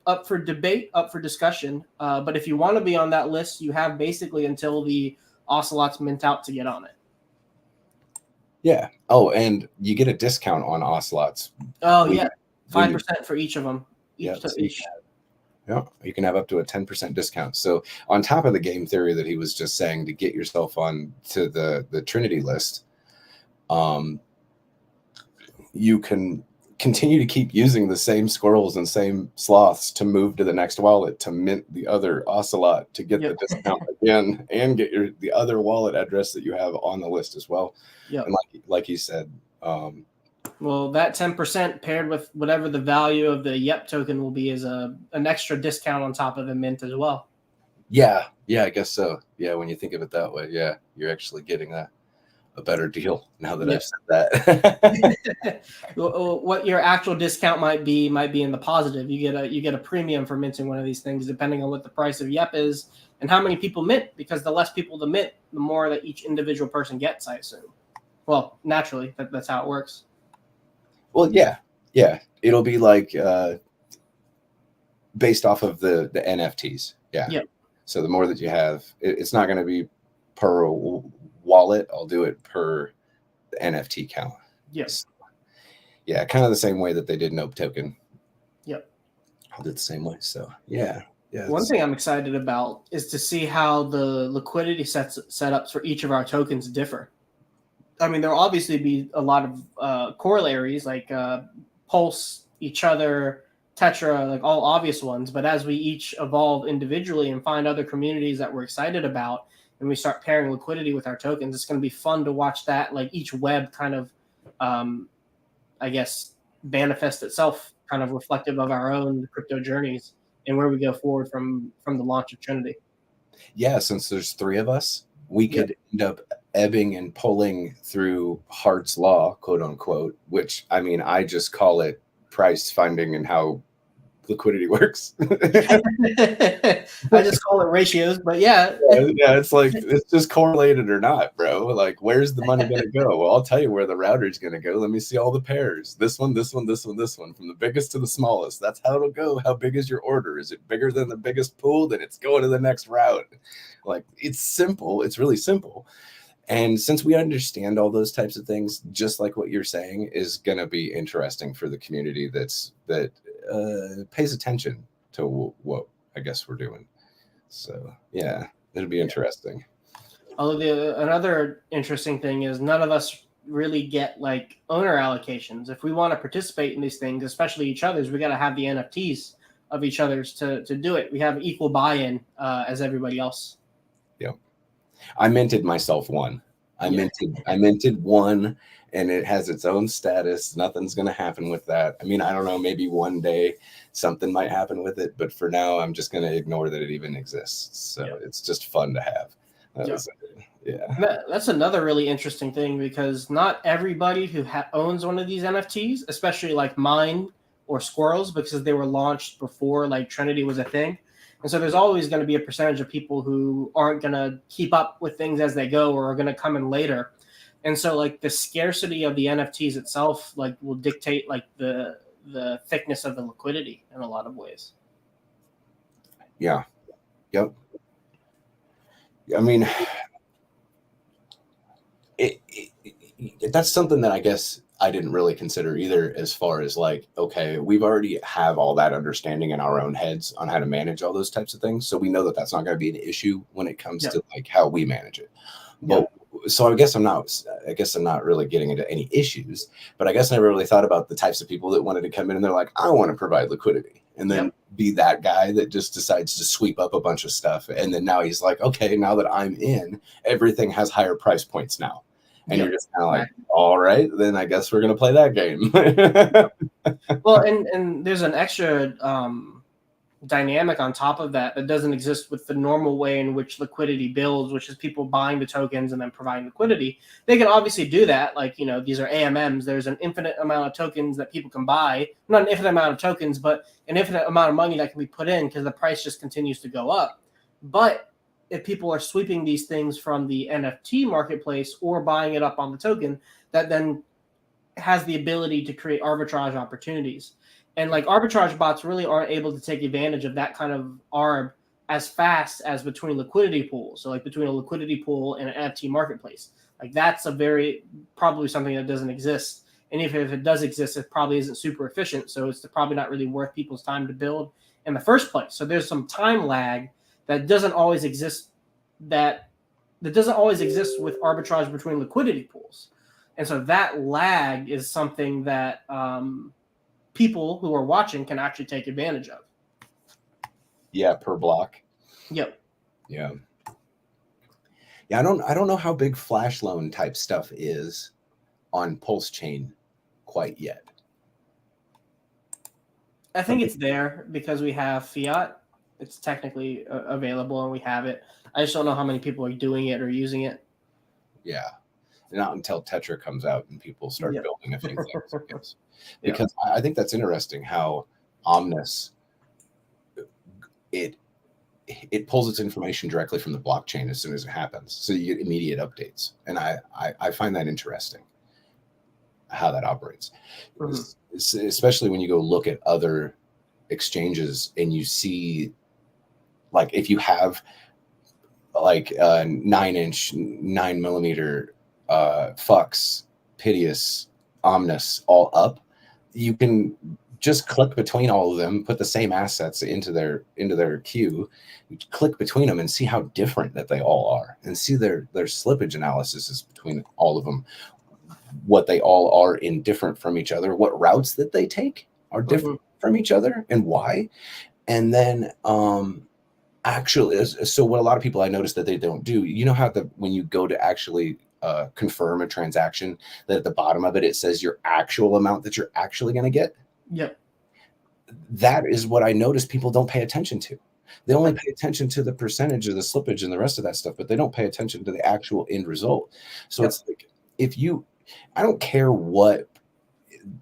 up for debate, up for discussion. But if you want to be on that list, you have basically until the Ocelots mint out to get on it. Yeah. Oh, and you get a discount on Ocelots. Oh, yeah. 5% for each of them. Yeah, you can have up to a 10% discount. So on top of the game theory that he was just saying to get yourself on to the Trinity list, you can continue to keep using the same squirrels and same sloths to move to the next wallet to mint the other Ocelot to get the discount again, and get the other wallet address that you have on the list as well. Yep. And like he said, well, that 10% paired with whatever the value of the Yup token will be is an extra discount on top of the mint as well. Yeah, I guess so. Yeah, when you think of it that way, yeah, you're actually getting a better deal now that I've said that. What your actual discount might be in the positive. You get a premium for minting one of these things, depending on what the price of Yup is and how many people mint, because the less people to mint, the more that each individual person gets, I assume. Well, naturally, that's how it works. Well, yeah. It'll be like based off of the NFTs. Yeah. Yep. So the more that you have, it's not going to be per wallet. I'll do it per the NFT count. Yes. Yeah, kind of the same way that they did Nope token. Yep. I'll do it the same way. So yeah. One thing I'm excited about is to see how the liquidity setups for each of our tokens differ. I mean, there'll obviously be a lot of corollaries like Pulse, each other, Tetra, like all obvious ones. But as we each evolve individually and find other communities that we're excited about, and we start pairing liquidity with our tokens, it's going to be fun to watch that, like each web kind of, I guess, manifest itself, kind of reflective of our own crypto journeys and where we go forward from the launch of Trinity. Yeah, since there's 3 of us, we could end up ebbing and pulling through Hart's law, quote unquote, which, I mean, I just call it price finding and how liquidity works. I just call it ratios, but yeah, it's like, it's just correlated or not, bro. Like, where's the money going to go? Well, I'll tell you where the router is going to go. Let me see all the pairs. This one, this one, this one, this one, from the biggest to the smallest. That's how it'll go. How big is your order? Is it bigger than the biggest pool? Then it's going to the next route. Like, it's simple. It's really simple. And since we understand all those types of things, just like what you're saying, is going to be interesting for the community that pays attention to what I guess we're doing. So yeah, It'll be interesting. Although another interesting thing is none of us really get like owner allocations. If we want to participate in these things, especially each other's, we got to have the NFTs of each other's to do it. We have equal buy-in as everybody else. Yep. I minted myself one. I minted one, and it has its own status. Nothing's going to happen with that. I mean, I don't know, maybe one day something might happen with it, but for now, I'm just going to ignore that it even exists. So it's just fun to have. That's another really interesting thing, because not everybody who owns one of these NFTs, especially like mine or Squirrels, because they were launched before like Trinity was a thing. And so there's always going to be a percentage of people who aren't going to keep up with things as they go, or are going to come in later. And so like the scarcity of the NFTs itself like will dictate like the thickness of the liquidity in a lot of ways. Yeah. Yep. I mean, that's something that I guess I didn't really consider either, as far as like, okay, we've already have all that understanding in our own heads on how to manage all those types of things. So we know that that's not going to be an issue when it comes to like how we manage it. But so I guess I'm not really getting into any issues, but I guess I never really thought about the types of people that wanted to come in and they're like, I want to provide liquidity, and then be that guy that just decides to sweep up a bunch of stuff. And then now he's like, okay, now that I'm in, everything has higher price points now. And you're just kind of like, all right, then I guess we're going to play that game. Well, and there's an extra dynamic on top of that doesn't exist with the normal way in which liquidity builds, which is people buying the tokens and then providing liquidity. They can obviously do that. Like, you know, these are AMMs. There's an infinite amount of tokens that people can buy. Not an infinite amount of tokens, but an infinite amount of money that can be put in because the price just continues to go up. But if people are sweeping these things from the NFT marketplace or buying it up on the token, that then has the ability to create arbitrage opportunities. And like arbitrage bots really aren't able to take advantage of that kind of arb as fast as between liquidity pools. So like between a liquidity pool and an NFT marketplace, like that's probably something that doesn't exist. And if it does exist, it probably isn't super efficient. So it's probably not really worth people's time to build in the first place. So there's some time lag that doesn't always exist that doesn't always exist with arbitrage between liquidity pools. And so that lag is something that people who are watching can actually take advantage of. Yeah, per block. Yep. Yeah. Yeah, I don't know how big flash loan type stuff is on Pulse Chain quite yet. I think it's there because we have fiat. It's technically available and we have it. I just don't know how many people are doing it or using it. Yeah. Not until Tetra comes out and people start building a few things. Because I think that's interesting how Omnis, it pulls its information directly from the blockchain as soon as it happens. So you get immediate updates. And I find that interesting, how that operates. Mm-hmm. Especially when you go look at other exchanges and you see, like, if you have like 9-inch, 9mm Fux, Piteous, Omnis all up, you can just click between all of them, put the same assets into their queue, click between them and see how different that they all are, and see their slippage analysis is between all of them, what they all are in different from each other, what routes that they take are different from each other and why. And then actually, so what a lot of people I noticed that they don't do, you know how when you go to actually confirm a transaction, that at the bottom of it says your actual amount that you're actually going to get? Yep. That is what I noticed people don't pay attention to. They only pay attention to the percentage of the slippage and the rest of that stuff, but they don't pay attention to the actual end result. So it's like, I don't care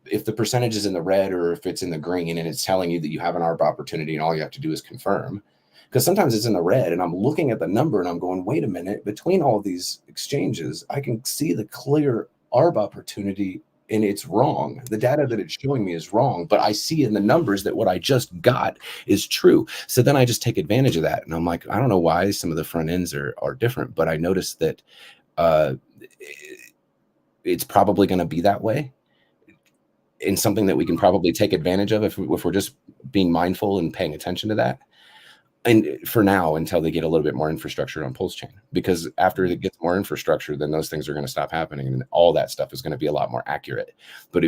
if the percentage is in the red or if it's in the green and it's telling you that you have an ARB opportunity and all you have to do is confirm. Because sometimes it's in the red and I'm looking at the number and I'm going, wait a minute, between all these exchanges, I can see the clear ARB opportunity and it's wrong. The data that it's showing me is wrong, but I see in the numbers that what I just got is true. So then I just take advantage of that. And I'm like, I don't know why some of the front ends are different, but I noticed that it's probably going to be that way. And something that we can probably take advantage of if we're just being mindful and paying attention to that. And for now, until they get a little bit more infrastructure on Pulse Chain, because after it gets more infrastructure, then those things are going to stop happening, and all that stuff is going to be a lot more accurate. But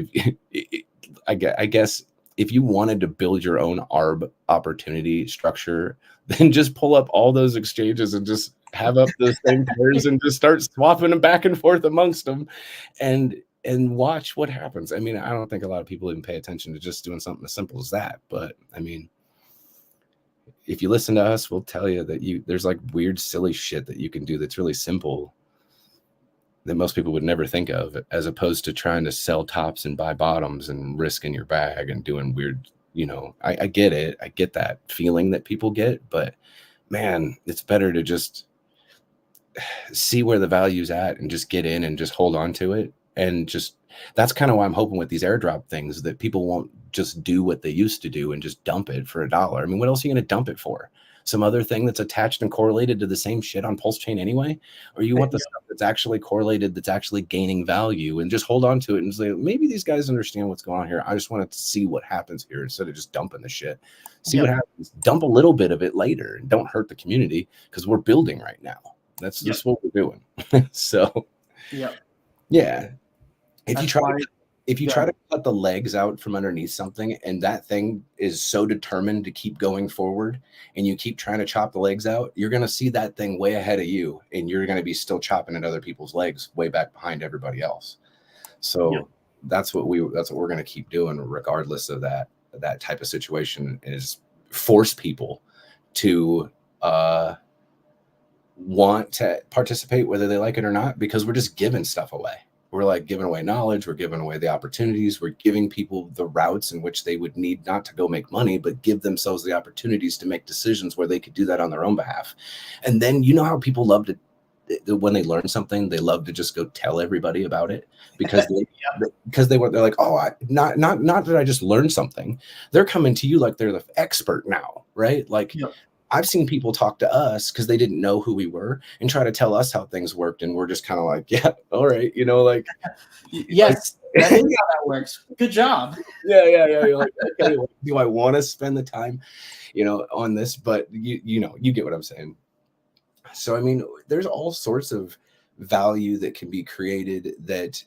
I guess if you wanted to build your own ARB opportunity structure, then just pull up all those exchanges and just have up the same pairs and just start swapping them back and forth amongst them, and watch what happens. I mean, I don't think a lot of people even pay attention to just doing something as simple as that, but I mean, if you listen to us, we'll tell you that there's like weird, silly shit that you can do that's really simple that most people would never think of, as opposed to trying to sell tops and buy bottoms and risking your bag and doing weird, I get it. I get that feeling that people get, but man, it's better to just see where the value's at and just get in and just hold on to it. And just, that's kind of why I'm hoping with these airdrop things that people won't just do what they used to do and just dump it for $1. I mean, what else are you going to dump it for? Some other thing that's attached and correlated to the same shit on Pulse Chain anyway? Or you want the stuff that's actually correlated, that's actually gaining value, and just hold on to it and say, maybe these guys understand what's going on here. I just want to see what happens here instead of just dumping the shit. See what happens. Dump a little bit of it later and don't hurt the community, because we're building right now. That's just what we're doing. So, yeah. If you try to cut the legs out from underneath something, and that thing is so determined to keep going forward, and you keep trying to chop the legs out, you're going to see that thing way ahead of you, and you're going to be still chopping at other people's legs way back behind everybody else. So that's what we're going to keep doing, regardless of that type of situation, is force people to want to participate whether they like it or not, because we're just giving stuff away. We're like giving away knowledge. We're giving away the opportunities. We're giving people the routes in which they would need not to go make money, but give themselves the opportunities to make decisions where they could do that on their own behalf. And then, you know how people love to, when they learn something, they love to just go tell everybody about it, because they're like, oh, not that I just learned something. They're coming to you like they're the expert now, right? Like, I've seen people talk to us because they didn't know who we were and try to tell us how things worked, and we're just kind of like, yeah, all right, like, yes, that is how that works. Good job. Yeah. You're like, okay, well, do I want to spend the time, on this? But you get what I'm saying. So I mean, there's all sorts of value that can be created that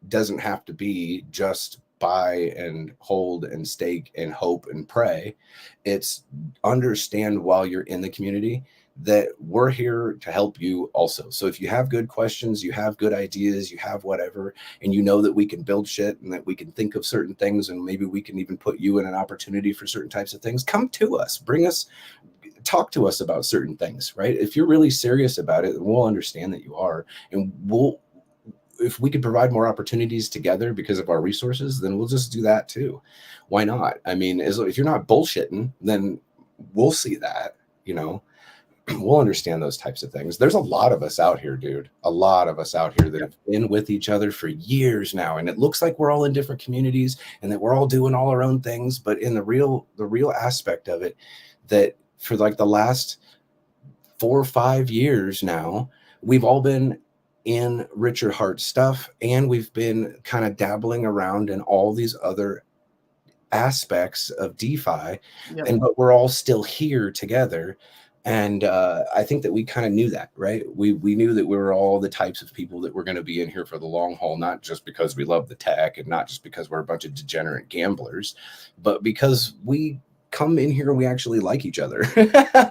doesn't have to be just buy and hold and stake and hope and pray. It's understand while you're in the community that we're here to help you also. So if you have good questions, you have good ideas, you have whatever, and you know that we can build shit and that we can think of certain things, and maybe we can even put you in an opportunity for certain types of things, come to us, talk to us about certain things, right? If you're really serious about it, we'll understand that you are, and if we could provide more opportunities together because of our resources, then we'll just do that too. Why not? I mean, if you're not bullshitting, then we'll see that, we'll understand those types of things. There's a lot of us out here, dude. A lot of us out here that have been with each other for years now. And it looks like we're all in different communities and that we're all doing all our own things. But in the real aspect of it, that for like the last 4 or 5 years now, we've all been in Richard Hart stuff, and we've been kind of dabbling around in all these other aspects of DeFi, but we're all still here together. And I think that we kind of knew that, right? We knew that we were all the types of people that were going to be in here for the long haul, not just because we love the tech and not just because we're a bunch of degenerate gamblers, but because we come in here and we actually like each other.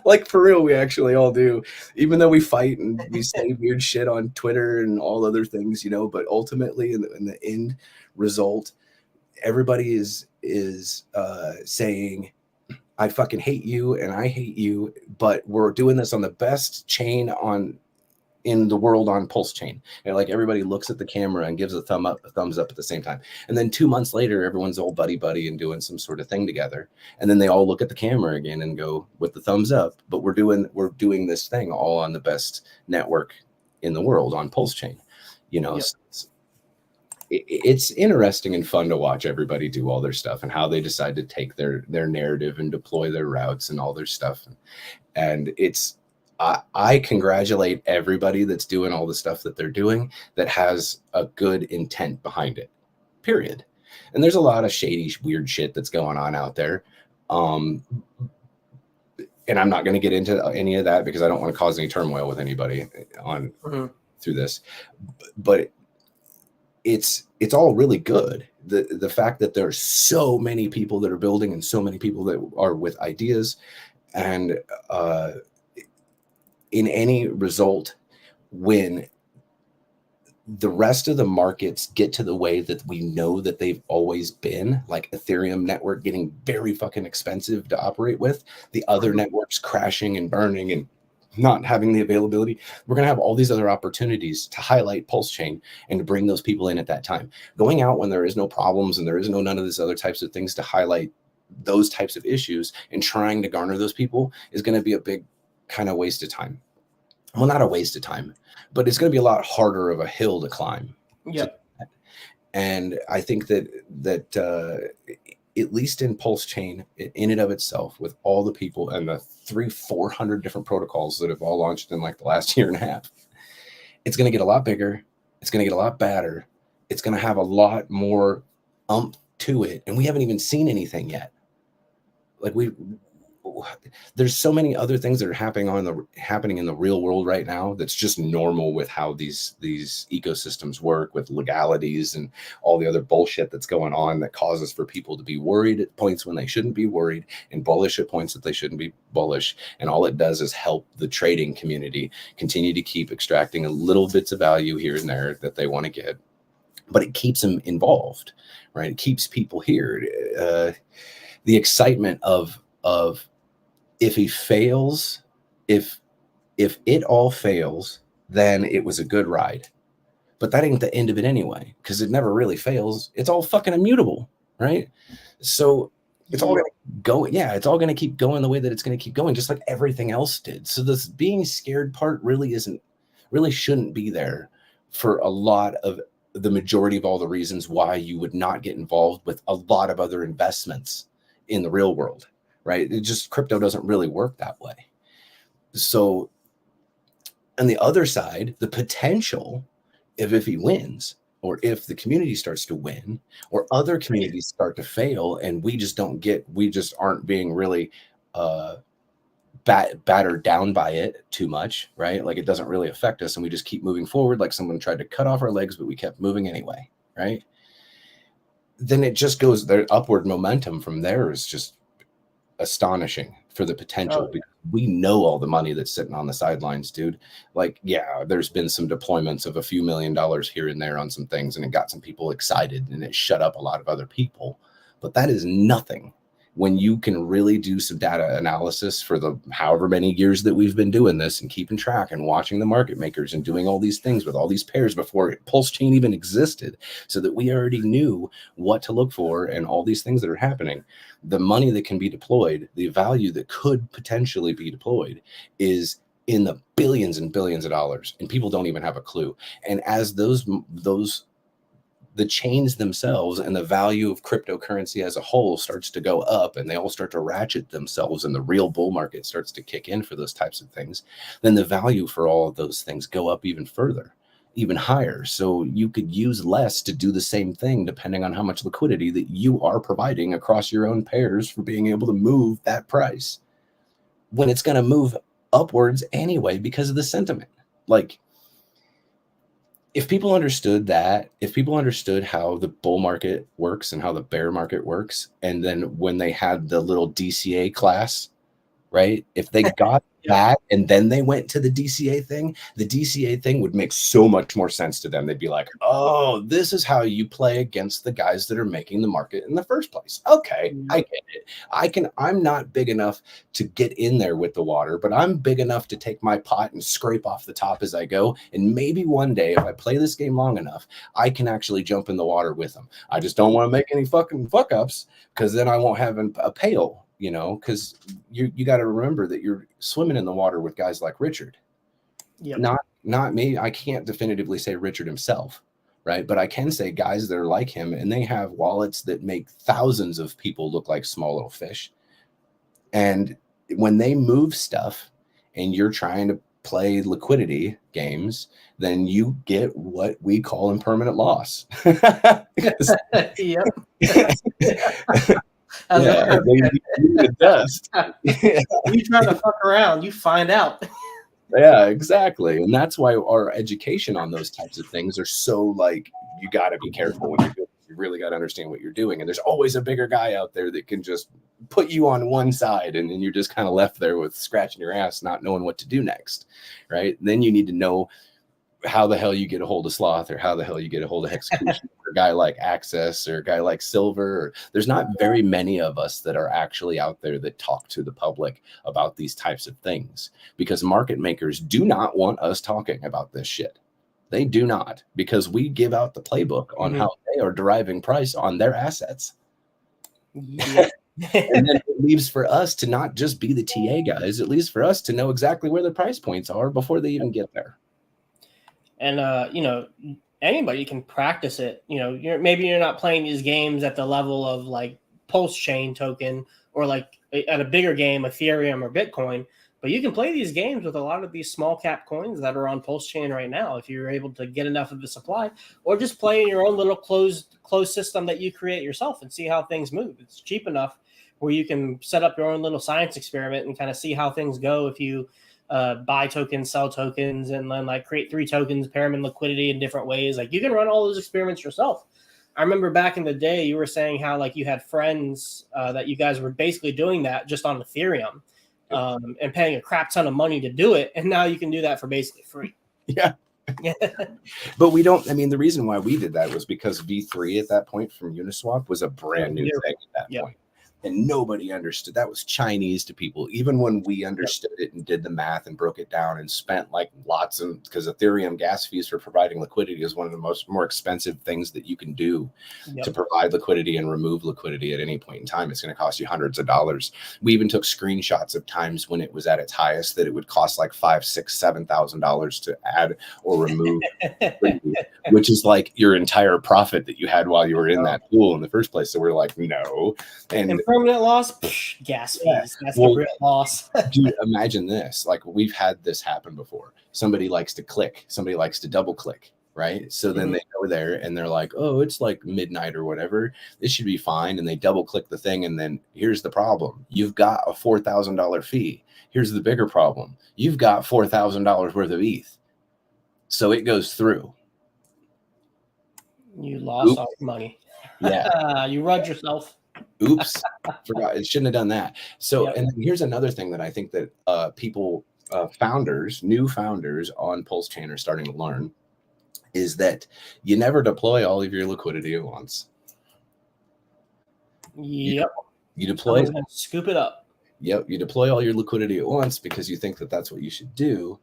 Like, for real, we actually all do, even though we fight and we say weird shit on Twitter and all other things, but ultimately in the end result, everybody is saying, I fucking hate you and I hate you, but we're doing this on the best chain in the world on Pulse Chain. And like, everybody looks at the camera and gives a thumbs up at the same time. And then 2 months later, everyone's all buddy and doing some sort of thing together. And then they all look at the camera again and go with the thumbs up. But we're doing this thing all on the best network in the world on Pulse Chain. It's interesting and fun to watch everybody do all their stuff and how they decide to take their narrative and deploy their routes and all their stuff. And I congratulate everybody that's doing all the stuff that they're doing that has a good intent behind it, period. And there's a lot of shady, weird shit that's going on out there. and I'm not going to get into any of that because I don't want to cause any turmoil with anybody on through this, but it's all really good. The fact that there's so many people that are building and so many people that are with ideas, and in any result, when the rest of the markets get to the way that we know that they've always been, like Ethereum network getting very fucking expensive to operate with, the other networks crashing and burning and not having the availability, we're going to have all these other opportunities to highlight Pulse Chain and to bring those people in at that time. Going out when there is no problems and there is none of these other types of things to highlight those types of issues and trying to garner those people is going to be a big kind of waste of time. Well, not a waste of time, but it's going to be a lot harder of a hill to climb. Yep. And I think that at least in Pulse Chain, in and of itself, with all the people and the 400 different protocols that have all launched in like the last year and a half, it's going to get a lot bigger. It's going to get a lot badder. It's going to have a lot more to it. And we haven't even seen anything yet. Like there's so many other things that are happening in the real world right now that's just normal with how these ecosystems work, with legalities and all the other bullshit that's going on that causes for people to be worried at points when they shouldn't be worried and bullish at points that they shouldn't be bullish. And all it does is help the trading community continue to keep extracting a little bits of value here and there that they want to get, but it keeps them involved, right? It keeps people here. The excitement of if he fails, if it all fails, then it was a good ride. But that ain't the end of it anyway, because it never really fails. It's all fucking immutable, right? So it's all going to go. Yeah, it's all going to keep going the way that it's going to keep going, just like everything else did. So this being scared part really shouldn't be there for a lot of the majority of all the reasons why you would not get involved with a lot of other investments in the real world. Right? It just, crypto doesn't really work that way. So on the other side, the potential if he wins, or if the community starts to win, or other communities start to fail, and we just aren't being really battered down by it too much, right? Like it doesn't really affect us, and we just keep moving forward like someone tried to cut off our legs, but we kept moving anyway, right? Then it just goes, their upward momentum from there is just astonishing for the potential. Because we know all the money that's sitting on the sidelines, dude. Like, yeah, there's been some deployments of a few $1 million here and there on some things, and it got some people excited and it shut up a lot of other people. But that is nothing when you can really do some data analysis for the however many years that we've been doing this and keeping track and watching the market makers and doing all these things with all these pairs before Pulse Chain even existed, so that we already knew what to look for and all these things that are happening. The money that can be deployed, the value that could potentially be deployed, is in the billions and billions of dollars, and people don't even have a clue. And as the chains themselves and the value of cryptocurrency as a whole starts to go up, and they all start to ratchet themselves, and the real bull market starts to kick in for those types of things, then the value for all of those things go up even further, even higher. So you could use less to do the same thing, depending on how much liquidity that you are providing across your own pairs for being able to move that price, when it's going to move upwards anyway because of the sentiment. Like, if people understood that, if people understood how the bull market works and how the bear market works, and then when they had the little DCA class, right? If they got that and then they went to the DCA thing would make so much more sense to them. They'd be like, oh, this is how you play against the guys that are making the market in the first place. Okay, I get it. I'm not big enough to get in there with the water, but I'm big enough to take my pot and scrape off the top as I go. And maybe one day, if I play this game long enough, I can actually jump in the water with them. I just don't want to make any fucking fuck ups, because then I won't have a pail. You know, because you got to remember that you're swimming in the water with guys like Richard. Not me. I can't definitively say Richard himself, right? But I can say guys that are like him, and they have wallets that make thousands of people look like small little fish. And when they move stuff and you're trying to play liquidity games, then you get what we call impermanent loss. Yep. Yeah, they leave the dust. You try to fuck around, you find out. Yeah, exactly. And that's why our education on those types of things are so like, you got to be careful when you're doing it. You really got to understand what you're doing. And there's always a bigger guy out there that can just put you on one side, and then you're just kind of left there with scratching your ass, not knowing what to do next. Right. Then you need to know how the hell you get a hold of Sloth, or how the hell you get a hold of Hexecutioner, or a guy like Access, or a guy like Silver. Or, there's not very many of us that are actually out there that talk to the public about these types of things, because market makers do not want us talking about this shit. They do not, because we give out the playbook on how they are deriving price on their assets. Yeah. And then it leaves for us to not just be the TA guys. It leaves for us to know exactly where the price points are before they even get there. And anybody can practice it. Maybe you're not playing these games at the level of like Pulse Chain token, or like at a bigger game, Ethereum or Bitcoin, but you can play these games with a lot of these small cap coins that are on Pulse Chain right now, if you're able to get enough of the supply, or just play in your own little closed system that you create yourself and see how things move. It's cheap enough where you can set up your own little science experiment and kind of see how things go if you buy tokens, sell tokens, and then like create 3 tokens, pair them in liquidity in different ways. Like you can run all those experiments yourself. I remember back in the day, you were saying how like you had friends that you guys were basically doing that just on Ethereum and paying a crap ton of money to do it. And now you can do that for basically free. Yeah. But we don't, I mean, the reason why we did that was because V3 at that point from Uniswap was a brand new thing at that point. And nobody understood. That was Chinese to people. Even when we understood it and did the math and broke it down and spent like lots of, because Ethereum gas fees for providing liquidity is one of the more expensive things that you can do to provide liquidity and remove liquidity at any point in time. It's going to cost you hundreds of dollars. We even took screenshots of times when it was at its highest that it would cost like $5,000, $6,000, $7,000 to add or remove, which is like your entire profit that you had while you were in that pool in the first place. So we're like, no. And permanent loss, gas fees. That's the real loss. Dude, imagine this. Like, we've had this happen before. Somebody likes to click. Somebody likes to double click, right? So then they go there and they're like, oh, it's like midnight or whatever. This should be fine. And they double click the thing. And then here's the problem. You've got a $4,000 fee. Here's the bigger problem. You've got $4,000 worth of ETH. So it goes through. You lost all your money. Yeah. You rud yourself. Oops, forgot. It shouldn't have done that. So, and here's another thing that I think that people, new founders on Pulse Chain are starting to learn, is that you never deploy all of your liquidity at once. Yep. You deploy, scoop it up. Yep. You deploy all your liquidity at once because you think that that's what you should do.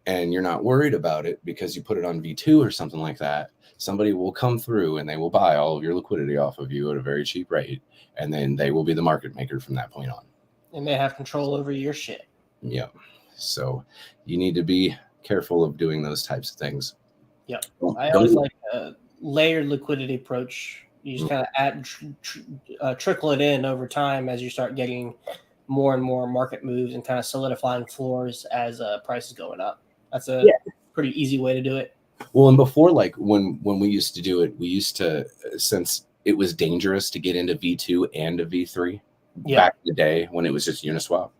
And you're not worried about it because you put it on V2 or something like that. Somebody will come through and they will buy all of your liquidity off of you at a very cheap rate. And then they will be the market maker from that point on. And they have control over your shit. Yeah. So you need to be careful of doing those types of things. Yeah. I always like a layered liquidity approach. You just kind of add, trickle it in over time as you start getting more and more market moves and kind of solidifying floors as price is going up. That's a pretty easy way to do it. Well, and before, like when we used to do it, we used to, since it was dangerous to get into V2 and a V3 back in the day when it was just Uniswap,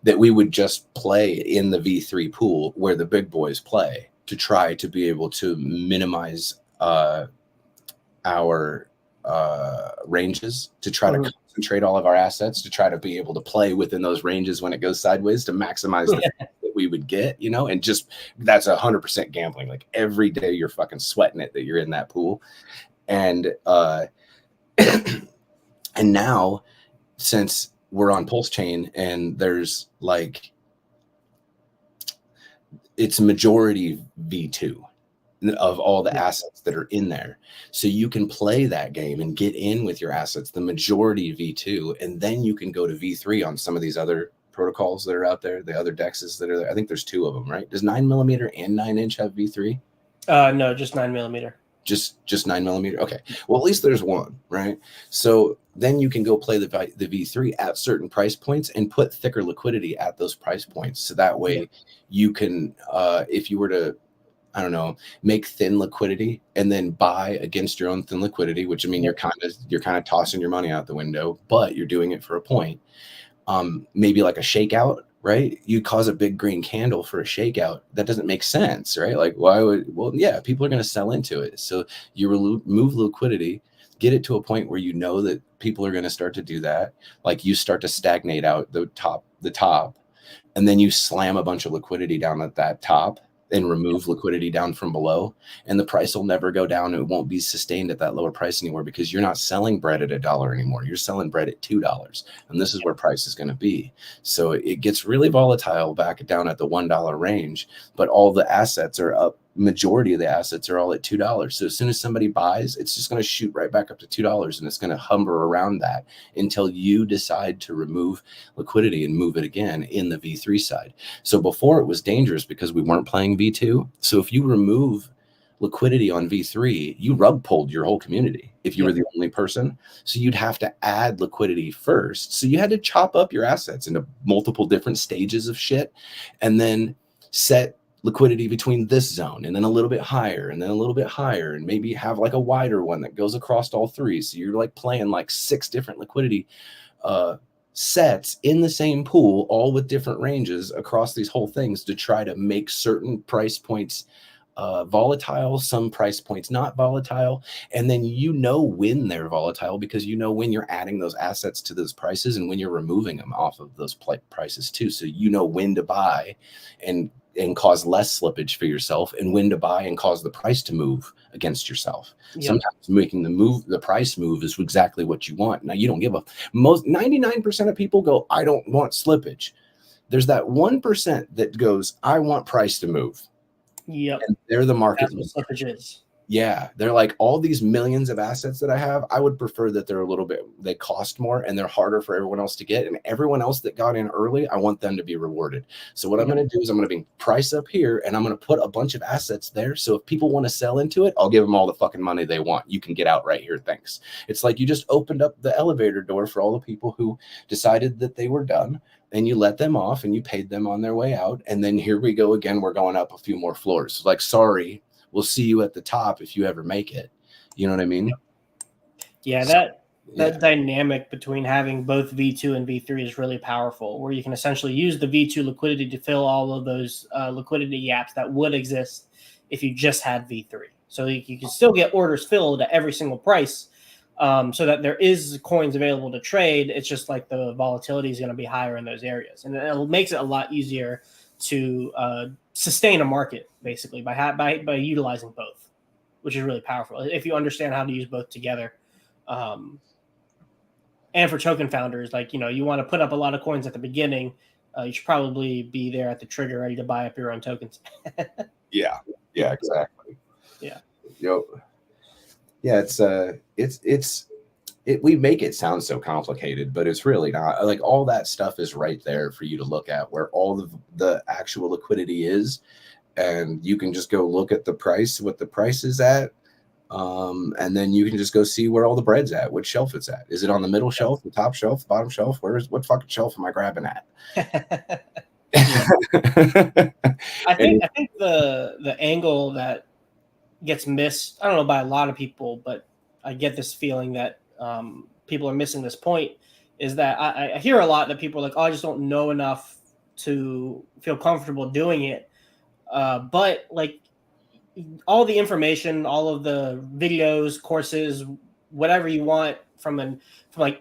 that we would just play in the V3 pool where the big boys play to try to be able to minimize our ranges, to try to concentrate all of our assets, to try to be able to play within those ranges when it goes sideways, to maximize the that we would get, and just that's 100% gambling. Like every day you're fucking sweating it that you're in that pool. And and now, since we're on Pulse Chain and there's like, it's majority V2 of all the assets that are in there. So you can play that game and get in with your assets, the majority V2, and then you can go to V3 on some of these other protocols that are out there, the other dexes that are there. I think there's 2 of them, right? Does 9mm and 9-inch have V3? No, just 9mm. Just 9mm. Okay. Well, at least there's one, right? So then you can go play the V3 at certain price points and put thicker liquidity at those price points. So that way you can, if you were to I don't know, make thin liquidity and then buy against your own thin liquidity, which I mean, you're kind of tossing your money out the window, but you're doing it for a point. Maybe like a shakeout, right? You cause a big green candle for a shakeout. That doesn't make sense, right? Like, why would, well, yeah, people are going to sell into it. So you remove liquidity, get it to a point where you know that people are going to start to do that. Like you start to stagnate out the top, and then you slam a bunch of liquidity down at that top and remove liquidity down from below, and the price will never go down. It won't be sustained at that lower price anymore because you're not selling bread at $1 anymore. You're selling bread at $2, and this is where price is going to be. So it gets really volatile back down at the $1 range, but all the assets are up. Majority of the assets are all at $2. So as soon as somebody buys, it's just going to shoot right back up to $2, and it's going to hover around that until you decide to remove liquidity and move it again in the V3 side. So before it was dangerous because we weren't playing V2. So if you remove liquidity on V3, you rug pulled your whole community if you were the only person. So you'd have to add liquidity first. So you had to chop up your assets into multiple different stages of shit and then set liquidity between this zone and then a little bit higher and then a little bit higher, and maybe have like a wider one that goes across all three. So you're like playing like 6 different liquidity sets in the same pool, all with different ranges across these whole things to try to make certain price points volatile, some price points not volatile. And then when they're volatile because when you're adding those assets to those prices and when you're removing them off of those prices too. So when to buy and cause less slippage for yourself, and when to buy and cause the price to move against yourself. Sometimes making the price move is exactly what you want. Now you don't give a 99% of people go, I don't want slippage. There's that 1% that goes, I want price to move. Yep. And they're the market. That's what slippage is. Yeah, they're like, all these millions of assets that I have, I would prefer that they cost more and they're harder for everyone else to get. And everyone else that got in early, I want them to be rewarded. So what I'm going to do is I'm going to be price up here and I'm going to put a bunch of assets there. So if people want to sell into it, I'll give them all the fucking money they want. You can get out right here. Thanks. It's like you just opened up the elevator door for all the people who decided that they were done, and you let them off and you paid them on their way out. And then here we go again. We're going up a few more floors. Like, sorry, we'll see you at the top if you ever make it. You know what I mean? Yeah, that dynamic between having both V2 and V3 is really powerful, where you can essentially use the V2 liquidity to fill all of those liquidity gaps that would exist if you just had V3. So you can still get orders filled at every single price, so that there is coins available to trade. It's just like the volatility is going to be higher in those areas, and it makes it a lot easier to sustain a market basically by utilizing both, which is really powerful if you understand how to use both together. And for token founders, like, you want to put up a lot of coins at the beginning, you should probably be there at the trigger ready to buy up your own tokens. Yeah, exactly. Yeah. Yeah, we make it sound so complicated, but it's really not. Like, all that stuff is right there for you to look at, where all of the actual liquidity is, and you can just go look at the price, what the price is at, and then you can just go see where all the bread's at, which shelf it's at. Is it on the middle shelf, the top shelf, bottom shelf? What fucking shelf am I grabbing at? I think the angle that gets missed, I don't know, by a lot of people, but I get this feeling that people are missing this point, is that I hear a lot that people are like, oh, I just don't know enough to feel comfortable doing it. But like, all the information, all of the videos, courses, whatever you want from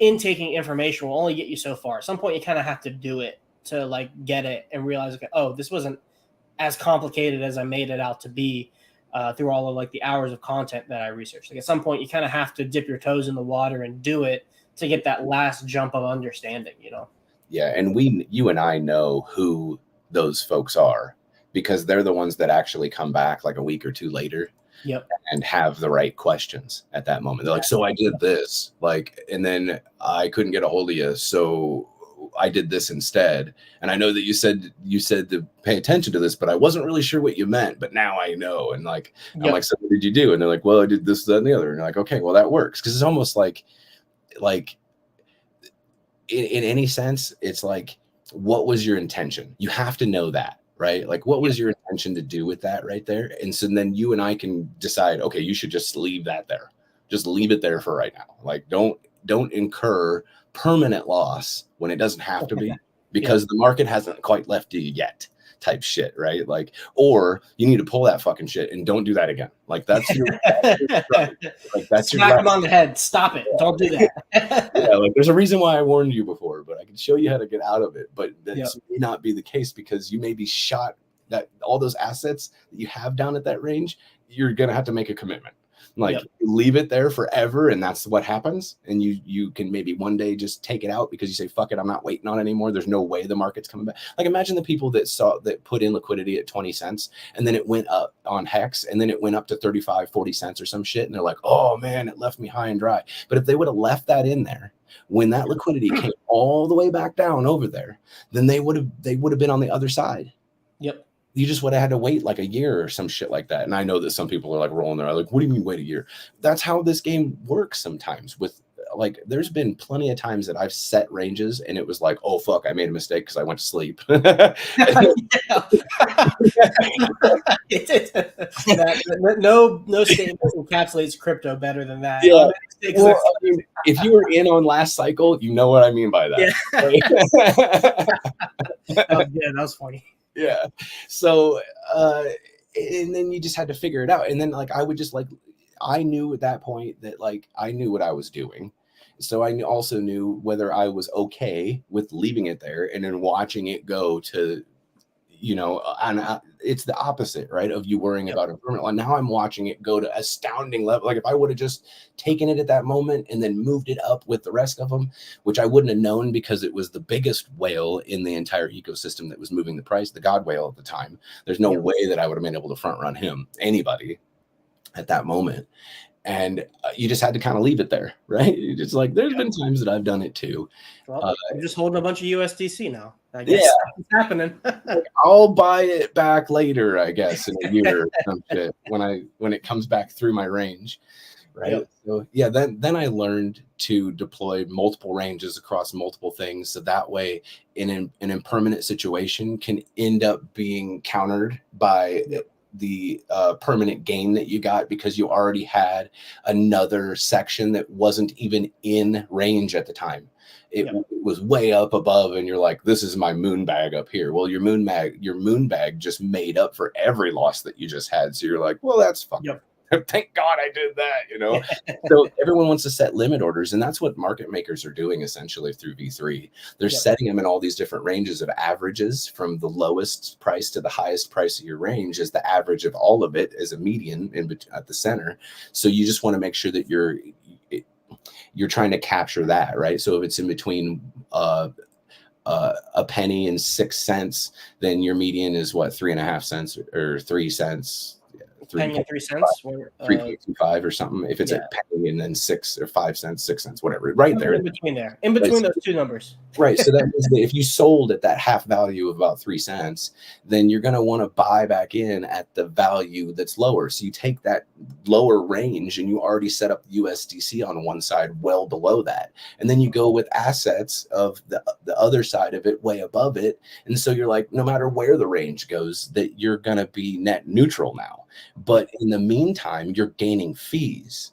intaking information will only get you so far. At some point, you kind of have to do it to like get it and realize, okay, oh, this wasn't as complicated as I made it out to be. Through all of like the hours of content that I researched. Like, at some point you kind of have to dip your toes in the water and do it to get that last jump of understanding, Yeah. And you and I know who those folks are, because they're the ones that actually come back like a week or two later. Yep. And have the right questions at that moment. They're like, so I did this, and then I couldn't get a hold of you, so I did this instead. And I know that you said to pay attention to this, but I wasn't really sure what you meant, but now I know. And like, yep. I'm like, so what did you do? And they're like, well, I did this, that, and the other. And you're like, okay, well, that works. Cause it's almost like in any sense, it's like, what was your intention? You have to know that. right? Like, what was your intention to do with that right there? And so then you and I can decide, okay, you should just leave that there. Just leave it there for right now. Like, don't incur permanent loss when it doesn't have to be, because the market hasn't quite left you yet, type shit, right? Like, or you need to pull that fucking shit and don't do that again. Like, that's your like, that's smack him on the head. Stop it. Don't do that. Like, there's a reason why I warned you before, but I can show you how to get out of it. But that may not be the case, because you may be shot that all those assets that you have down at that range, you're gonna have to make a commitment. Like, you leave it there forever, and that's what happens. And you can maybe one day just take it out because you say, fuck it, I'm not waiting on it anymore. There's no way the market's coming back. Like, imagine the people that put in liquidity at 20 cents, and then it went up on Hex, and then it went up to 35, 40 cents or some shit. And they're like, oh man, it left me high and dry. But if they would have left that in there when that liquidity came all the way back down over there, then they would have been on the other side. Yep. You just would have had to wait like a year or some shit like that. And I know that some people are like rolling their eyes, like, what do you mean wait a year? That's how this game works sometimes. With, like, there's been plenty of times that I've set ranges and it was like, oh fuck, I made a mistake because I went to sleep. No statement encapsulates crypto better than that. Yeah. Well, I mean, if you were in on last cycle, you know what I mean by that. Yeah. That was funny. Yeah. So, and then you just had to figure it out. And then, like, I would just, like, I knew at that point that, like, I knew what I was doing. So I also knew whether I was okay with leaving it there and then watching it go to, you know, and it's the opposite, right, of you worrying about impermanent. And now I'm watching it go to astounding level. Like, if I would have just taken it at that moment and then moved it up with the rest of them, which I wouldn't have known because it was the biggest whale in the entire ecosystem that was moving the price, the God whale at the time. There's no way that I would have been able to front run him, anybody, at that moment. And you just had to kind of leave it there, right? You just, like, there's been times that I've done it too. Well, I'm just holding a bunch of USDC now. I guess it's happening. Like, I'll buy it back later, I guess, in a year or some shit, when it comes back through my range, right? So then I learned to deploy multiple ranges across multiple things, so that way in an impermanent situation can end up being countered by the permanent gain that you got, because you already had another section that wasn't even in range at the time. It was way up above, and you're like, this is my moon bag up here. Well, your moon bag just made up for every loss that you just had. So you're like, well, that's fucking thank God I did that, you know. So everyone wants to set limit orders, and that's what market makers are doing essentially through V3. They're setting them in all these different ranges of averages, from the lowest price to the highest price of your range as the average of all of it as a median at the center. So you just want to make sure that you're trying to capture that, right? So if it's in between a penny and 6 cents, then your median is what, 3.5 cents or 3 cents. Penny and 3 cents, 3.25 or something. If it's a penny and then 6 or 5 cents, 6 cents, whatever, right there. In between those two numbers. Right. So that means that if you sold at that half value of about 3 cents, then you're going to want to buy back in at the value that's lower. So you take that lower range and you already set up USDC on one side well below that. And then you go with assets of the other side of it way above it. And so you're like, no matter where the range goes, that you're going to be net neutral now. But in the meantime, you're gaining fees,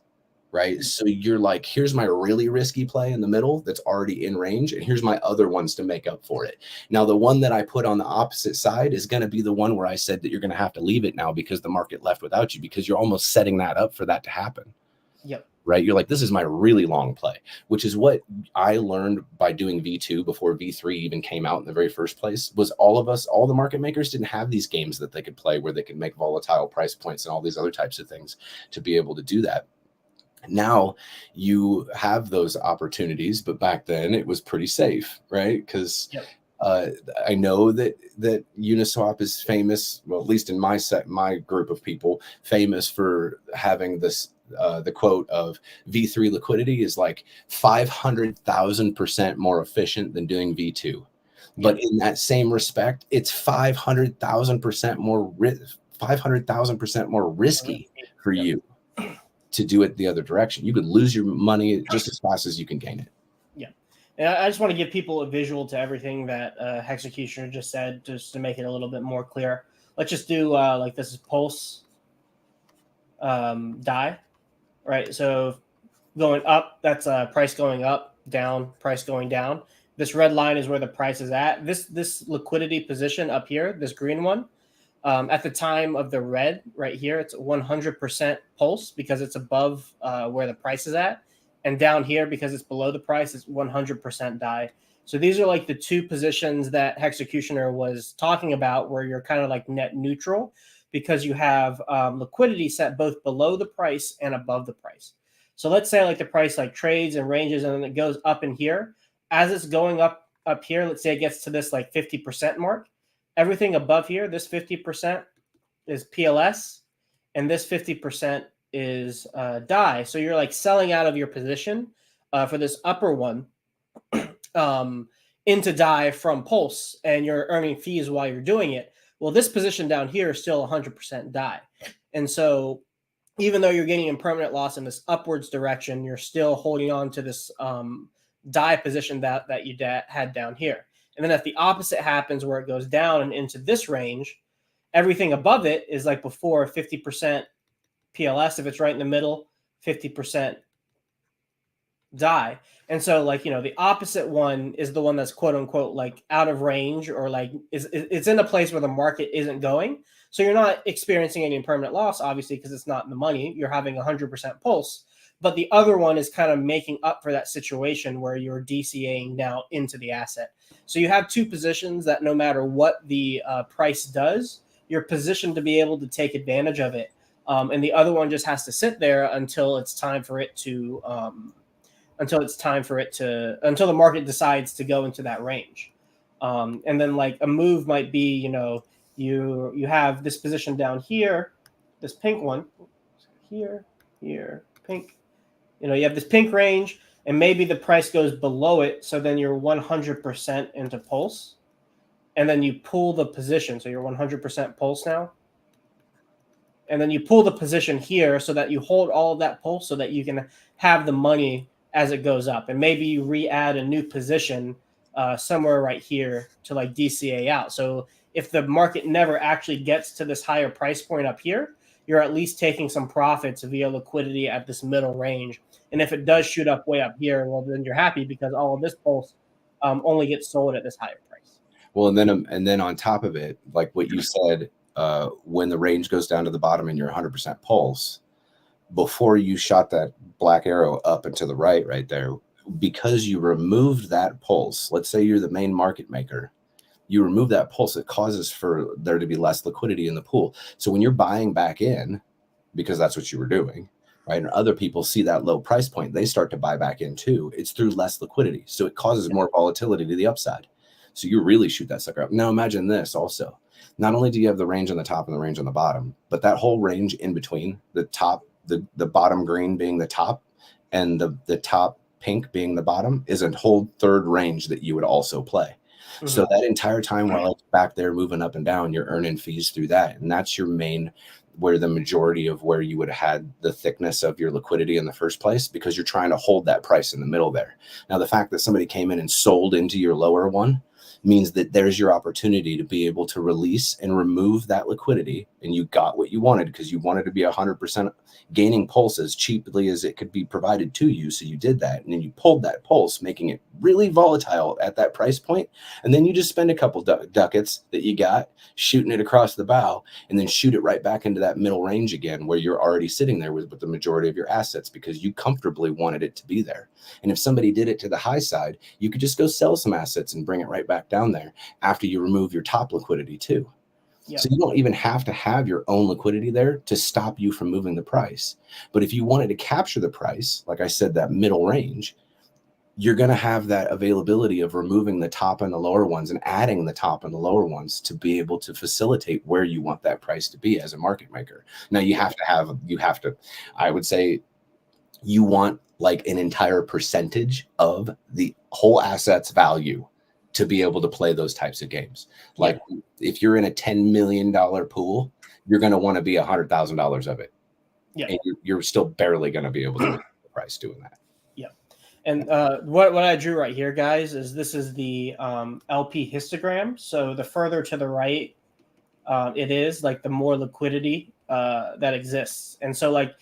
right? So you're like, here's my really risky play in the middle that's already in range, and here's my other ones to make up for it. Now, the one that I put on the opposite side is going to be the one where I said that you're going to have to leave it now because the market left without you, because you're almost setting that up for that to happen. Yep. Right? You're like, this is my really long play, which is what I learned by doing V2 before V3 even came out in the very first place. Was all the market makers didn't have these games that they could play where they could make volatile price points and all these other types of things to be able to do that. Now you have those opportunities, but back then it was pretty safe, right? Because I know that Uniswap is famous, well, at least in my group of people, famous for having this. The quote of V3 liquidity is like 500,000% more efficient than doing V2. But in that same respect, it's 500,000% more risky for you to do it the other direction. You could lose your money just as fast as you can gain it. Yeah. And I just want to give people a visual to everything that Hexecutioner just said, just to make it a little bit more clear. Let's just do like this is pulse die, right? So going up, that's price going up, down, price going down. This red line is where the price is at. This liquidity position up here, this green one, at the time of the red right here, it's 100% pulse because it's above where the price is at. And down here, because it's below the price, it's 100% die. So these are like the two positions that Hexecutioner was talking about where you're kind of like net neutral because you have liquidity set both below the price and above the price. So let's say like the price like trades and ranges and then it goes up in here. As it's going up here, let's say it gets to this like 50% mark. Everything above here, this 50% is PLS, and this 50% is die. So you're like selling out of your position for this upper one into die from pulse, and you're earning fees while you're doing it. Well, this position down here is still 100% die. And so even though you're getting impermanent loss in this upwards direction, you're still holding on to this die position that you had down here. And then if the opposite happens where it goes down and into this range, everything above it is like before 50% PLS. If it's right in the middle, 50% die. And so like, you know, the opposite one is the one that's quote unquote like out of range or like it's in a place where the market isn't going. So you're not experiencing any impermanent loss, obviously, because it's not in the money. You're having 100% pulse. But the other one is kind of making up for that situation where you're DCAing now into the asset. So you have two positions that no matter what the price does, you're positioned to be able to take advantage of it. And the other one just has to sit there until it's time for it to until the market decides to go into that range. And then like a move might be, you know, you have this position down here, this pink one, here, pink. You know, you have this pink range, and maybe the price goes below it, so then you're 100% into pulse, and then you pull the position, so you're 100% pulse now, and then you pull the position here so that you hold all of that pulse so that you can have the money as it goes up, and maybe you re-add a new position somewhere right here to like DCA out. So if the market never actually gets to this higher price point up here, you're at least taking some profits via liquidity at this middle range. And if it does shoot up way up here, well, then you're happy because all of this pulse only gets sold at this higher price. Well, and then on top of it, like what you said, when the range goes down to the bottom and you're 100% pulse, before you shot that black arrow up and to the right there, because you removed that pulse, let's say you're the main market maker, you remove that pulse, it causes for there to be less liquidity in the pool. So when you're buying back in, because that's what you were doing, right? And other people see that low price point, they start to buy back in too. It's through less liquidity. So it causes more volatility to the upside. So you really shoot that sucker up. Now imagine this also. Not only do you have the range on the top and the range on the bottom, but that whole range in between, the top, the bottom green being the top and the top pink being the bottom, is a whole third range that you would also play. Mm-hmm. So that entire time while it's back there moving up and down, you're earning fees through that. And that's your main, where the majority of where you would have had the thickness of your liquidity in the first place, because you're trying to hold that price in the middle there. Now, the fact that somebody came in and sold into your lower one means that there's your opportunity to be able to release and remove that liquidity, and you got what you wanted because you wanted to be 100% gaining pulse as cheaply as it could be provided to you. So you did that, and then you pulled that pulse, making it really volatile at that price point. And then you just spend a couple ducats that you got shooting it across the bow, and then shoot it right back into that middle range again, where you're already sitting there with the majority of your assets because you comfortably wanted it to be there. And if somebody did it to the high side, you could just go sell some assets and bring it right back down there after you remove your top liquidity too. Yep. So you don't even have to have your own liquidity there to stop you from moving the price. But if you wanted to capture the price, like I said, that middle range, you're going to have that availability of removing the top and the lower ones and adding the top and the lower ones to be able to facilitate where you want that price to be as a market maker. Now I would say you want like an entire percentage of the whole asset's value to be able to play those types of games. Like if you're in a $10 million pool, you're going to want to be $100,000 of it. Yeah. And you're still barely going to be able to make the price doing that. Yeah. And what I drew right here, guys, is this is the LP histogram. So the further to the right it is, like the more liquidity that exists. And so like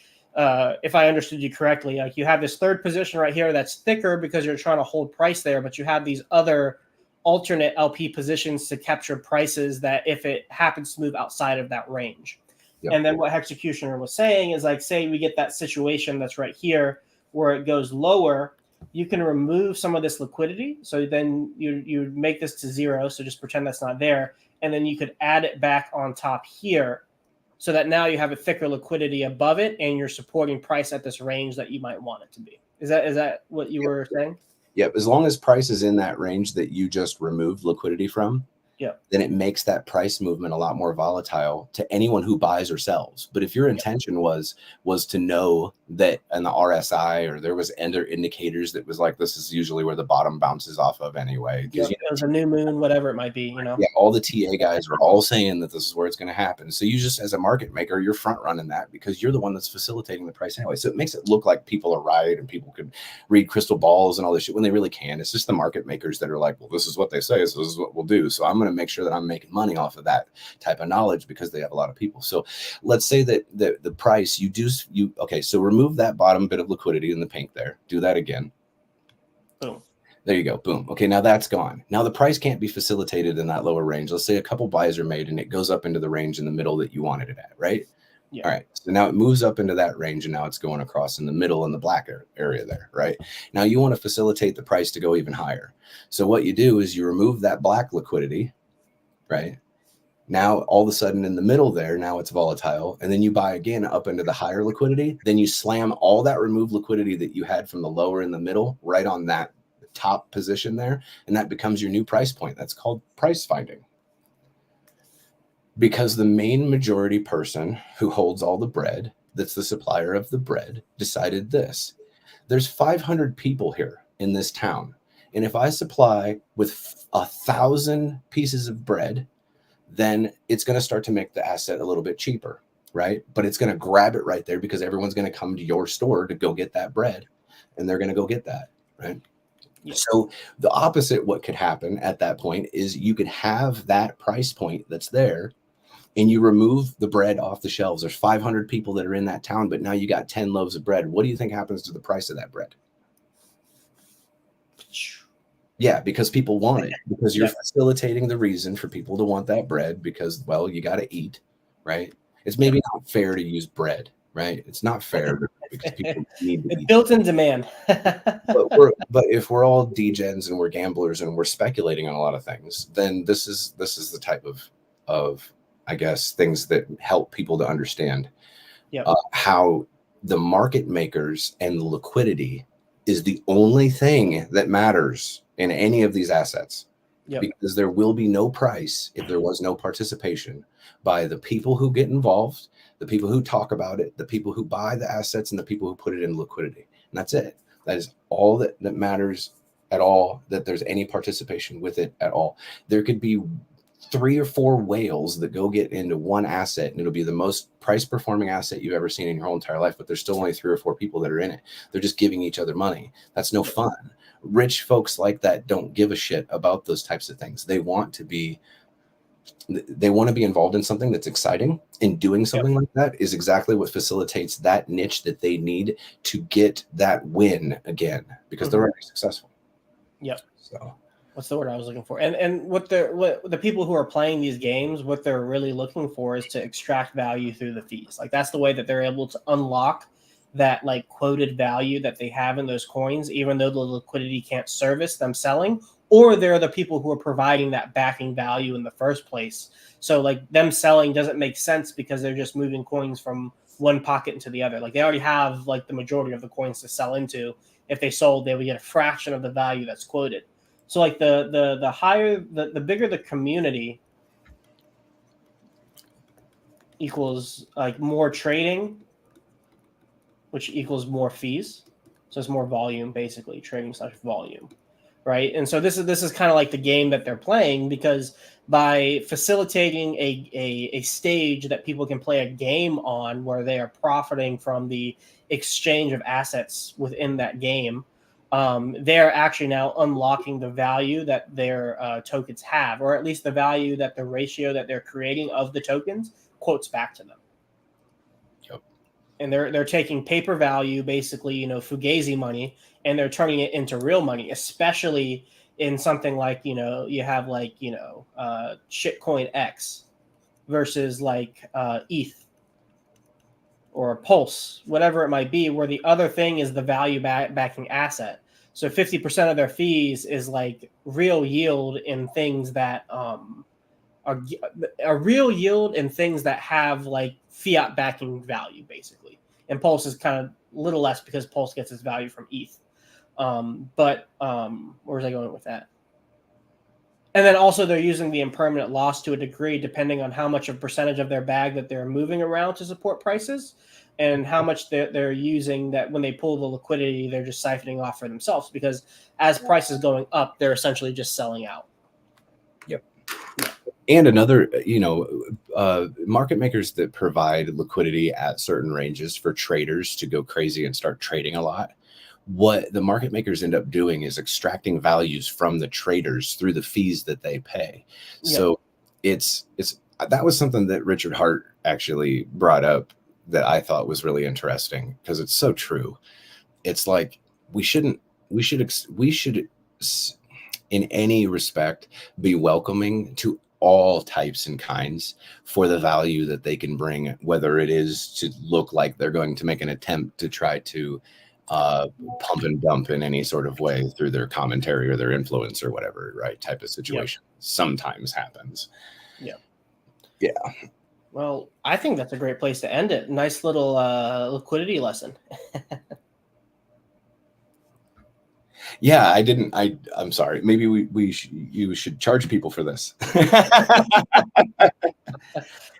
if I understood you correctly, like you have this third position right here that's thicker because you're trying to hold price there, but you have these other alternate LP positions to capture prices that if it happens to move outside of that range. Yep. And then what Hexecutioner was saying is like, say we get that situation that's right here where it goes lower, you can remove some of this liquidity. So then you make this to zero. So just pretend that's not there. And then you could add it back on top here so that now you have a thicker liquidity above it and you're supporting price at this range that you might want it to be. Is that what you were saying? Yep. As long as price is in that range that you just removed liquidity from, then it makes that price movement a lot more volatile to anyone who buys or sells. But if your intention was to know that in the RSI or there was other indicators that was like, this is usually where the bottom bounces off of anyway. Because it was a new moon, whatever it might be, you know. Yeah, all the TA guys are all saying that this is where it's going to happen. So you just, as a market maker, you're front running that because you're the one that's facilitating the price anyway. So it makes it look like people are right and people could read crystal balls and all this shit when they really can. It's just the market makers that are like, well, this is what they say, so this is what we'll do. So I'm going to make sure that I'm making money off of that type of knowledge because they have a lot of people. So let's say that the price okay, so remove that bottom bit of liquidity in the pink there. Do that again. Boom. There you go. Boom. Okay, now that's gone. Now the price can't be facilitated in that lower range. Let's say a couple buys are made and it goes up into the range in the middle that you wanted it at, right? Yeah. All right. So now it moves up into that range and now it's going across in the middle in the black area there, right? Now you want to facilitate the price to go even higher. So what you do is you remove that black liquidity, right? Now, all of a sudden in the middle there, now it's volatile. And then you buy again up into the higher liquidity. Then you slam all that removed liquidity that you had from the lower in the middle right on that top position there. And that becomes your new price point. That's called price finding. Because the main majority person who holds all the bread, that's the supplier of the bread, decided this. There's 500 people here in this town. And if I supply with 1,000 pieces of bread, then it's going to start to make the asset a little bit cheaper, right? But it's going to grab it right there because everyone's going to come to your store to go get that bread and they're going to go get that, right? Yeah. So the opposite, what could happen at that point is you could have that price point that's there and you remove the bread off the shelves. There's 500 people that are in that town, but now you got 10 loaves of bread. What do you think happens to the price of that bread? Yeah, because people want it, because you're facilitating the reason for people to want that bread because, well, you got to eat, right? It's maybe not fair to use bread, right? It's not fair because people need to eat. Built-in demand. but if we're all degens and we're gamblers and we're speculating on a lot of things, then this is the type of I guess things that help people to understand how the market makers and the liquidity is the only thing that matters in any of these assets, because there will be no price if there was no participation by the people who get involved, the people who talk about it, the people who buy the assets, and the people who put it in liquidity. And that's it. That is all that matters at all, that there's any participation with it at all. There could be 3 or 4 whales that go get into one asset and it'll be the most price performing asset you've ever seen in your whole entire life, but there's still only 3 or 4 people that are in it. They're just giving each other money. That's no fun. Rich folks like that don't give a shit about those types of things. They want to be involved in something that's exciting, and doing something like that is exactly what facilitates that niche that they need to get that win again, because they're already successful. So what's the word I was looking for? And what the people who are playing these games, what they're really looking for is to extract value through the fees. Like that's the way that they're able to unlock that like quoted value that they have in those coins, even though the liquidity can't service them selling, or they're the people who are providing that backing value in the first place. So like them selling doesn't make sense because they're just moving coins from one pocket into the other. Like they already have like the majority of the coins to sell into. If they sold, they would get a fraction of the value that's quoted. So like the higher, the bigger the community equals like more trading, which equals more fees. So it's more volume, basically trading / volume, right? And so this is kind of like the game that they're playing, because by facilitating a stage that people can play a game on where they are profiting from the exchange of assets within that game, they're actually now unlocking the value that their tokens have, or at least the value that the ratio that they're creating of the tokens quotes back to them. Yep. And they're taking paper value, basically, you know, fugazi money, and they're turning it into real money, especially in something like, you know, you have like, you know, shitcoin X versus like ETH or Pulse, whatever it might be, where the other thing is the value backing asset. So 50% of their fees is like real yield in things that are real yield in things that have like fiat backing value, basically. And Pulse is kind of a little less because Pulse gets its value from ETH. Where was I going with that? And then also they're using the impermanent loss to a degree, depending on how much of percentage of their bag that they're moving around to support prices, and how much they're using that when they pull the liquidity, they're just siphoning off for themselves, because as prices going up, they're essentially just selling out. Yep. And another, you know, market makers that provide liquidity at certain ranges for traders to go crazy and start trading a lot. What the market makers end up doing is extracting values from the traders through the fees that they pay. Yep. So it's that was something that Richard Hart actually brought up that I thought was really interesting, because it's so true. It's like we should in any respect be welcoming to all types and kinds for the value that they can bring, whether it is to look like they're going to make an attempt to try to pump and dump in any sort of way through their commentary or their influence or whatever, right? Type of situation. Yep. Sometimes happens. Yeah. Yeah. Well, I think that's a great place to end it. Nice little liquidity lesson. Yeah, I'm sorry. Maybe you should charge people for this.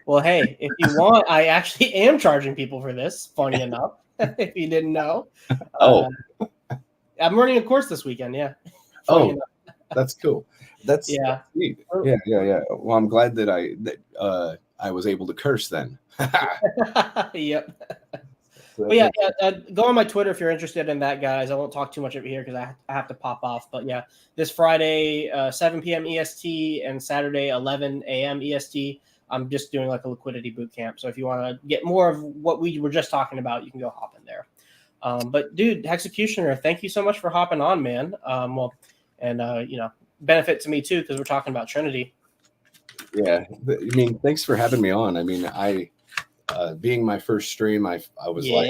Well, hey, if you want, I actually am charging people for this, funny enough, if you didn't know. I'm running a course this weekend, yeah. Funny enough. That's cool. That's neat. Yeah. Well, I'm glad that I was able to curse then. Yep. But yeah, go on my Twitter if you're interested in that, guys. I won't talk too much over here because I have to pop off. But yeah, this Friday, 7 p.m. EST and Saturday, 11 a.m. EST, I'm just doing like a liquidity boot camp. So if you want to get more of what we were just talking about, you can go hop in there. But dude, Hexecutioner, thank you so much for hopping on, man. Benefit to me too, because we're talking about Trinity. Yeah, I mean, thanks for having me on. I mean, being my first stream, I was like,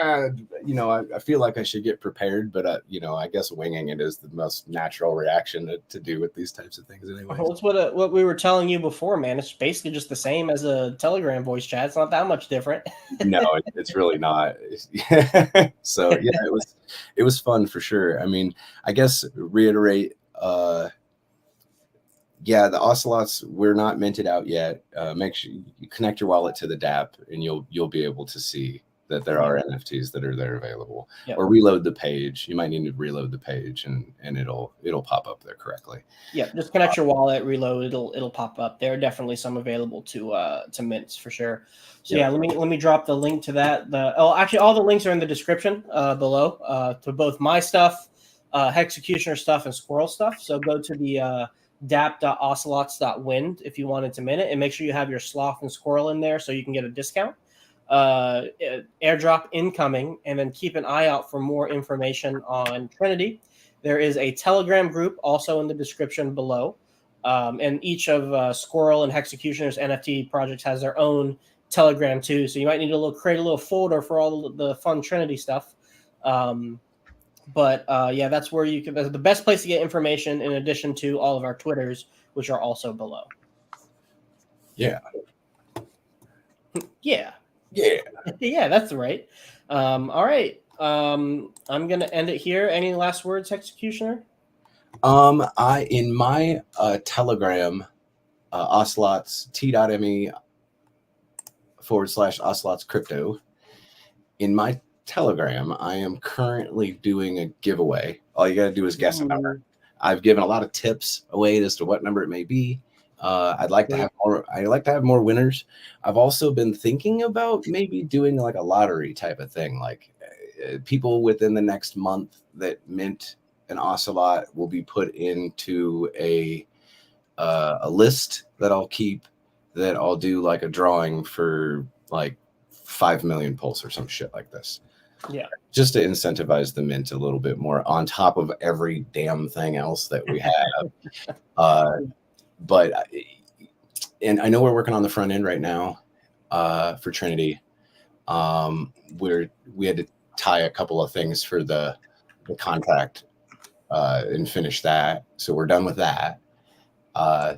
I feel like I should get prepared, but I guess winging it is the most natural reaction to do with these types of things anyway. Well, it's what we were telling you before, man. It's basically just the same as a Telegram voice chat. It's not that much different. No, it's really not. So yeah, it was fun for sure. I mean, I guess reiterate, the Ocelots, we're not minted out yet. Make sure you connect your wallet to the dapp, and you'll be able to see that there are NFTs that are there available. Yep. Or reload the page. You might need to reload the page, and it'll pop up there correctly. Yeah, just connect your wallet, reload. It'll pop up. There are definitely some available to mints for sure. So yeah, let me drop the link to that. Actually, all the links are in the description below to both my stuff, Hexecutioner stuff, and Squirrel stuff. So go to the dapp.ocelots.win if you wanted to mint it, and make sure you have your sloth and squirrel in there so you can get a discount. Airdrop incoming, and then keep an eye out for more information on Trinity. There is a Telegram group also in the description below, and each of Squirrel and Hexecutioner's NFT projects has their own Telegram too, so you might need to create a little folder for all the fun Trinity stuff. That's where you can. That's the best place to get information, in addition to all of our Twitters, which are also below. Yeah. Yeah. That's right. All right. I'm gonna end it here. Any last words, Hexecutioner? In my Telegram, Ocelots t.me/Ocelots crypto. In my Telegram, I am currently doing a giveaway. All you got to do is guess a number. I've given a lot of tips away as to what number it may be. I'd like to have more. I like to have more winners. I've also been thinking about maybe doing like a lottery type of thing. Like people within the next month that mint an ocelot will be put into a list that I'll keep, that I'll do like a drawing for like 5 million pulse or some shit like this. Yeah. Just to incentivize the mint a little bit more on top of every damn thing else that we have. But and I know we're working on the front end right now for Trinity. We had to tie a couple of things for the contract and finish that. So we're done with that.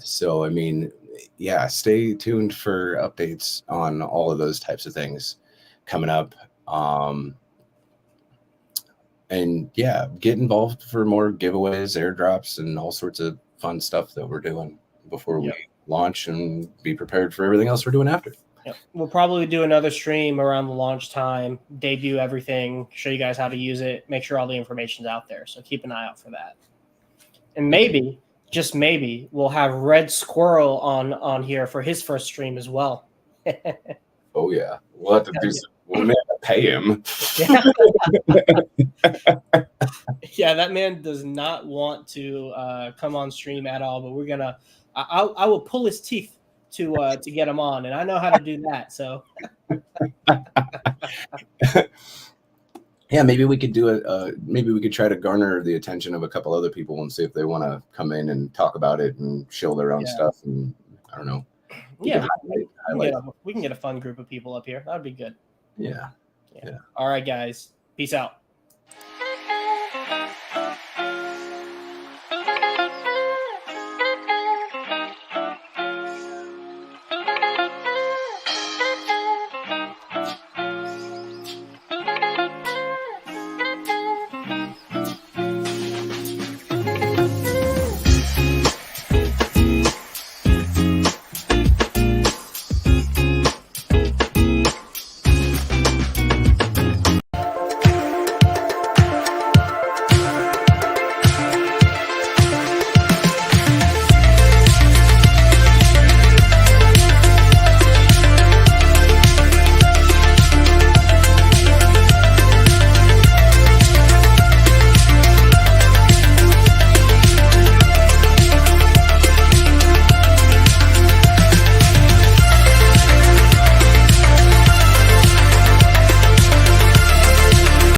So, I mean, yeah, stay tuned for updates on all of those types of things coming up. And yeah, get involved for more giveaways, airdrops, and all sorts of fun stuff that we're doing before we launch, and be prepared for everything else we're doing after. Yep. We'll probably do another stream around the launch time, debut everything, show you guys how to use it, make sure all the information's out there. So keep an eye out for that. And maybe, just maybe, we'll have Red Squirrel on here for his first stream as well. Oh yeah, we'll have to do some. We'll have to pay him. Yeah, that man does not want to come on stream at all. But we're gonna. I will pull his teeth to get him on, and I know how to do that. So. Yeah, maybe we could do maybe we could try to garner the attention of a couple other people and see if they want to come in and talk about it and show their own stuff. And I don't know. We can get a fun group of people up here. That would be good. Yeah. All right, guys. Peace out.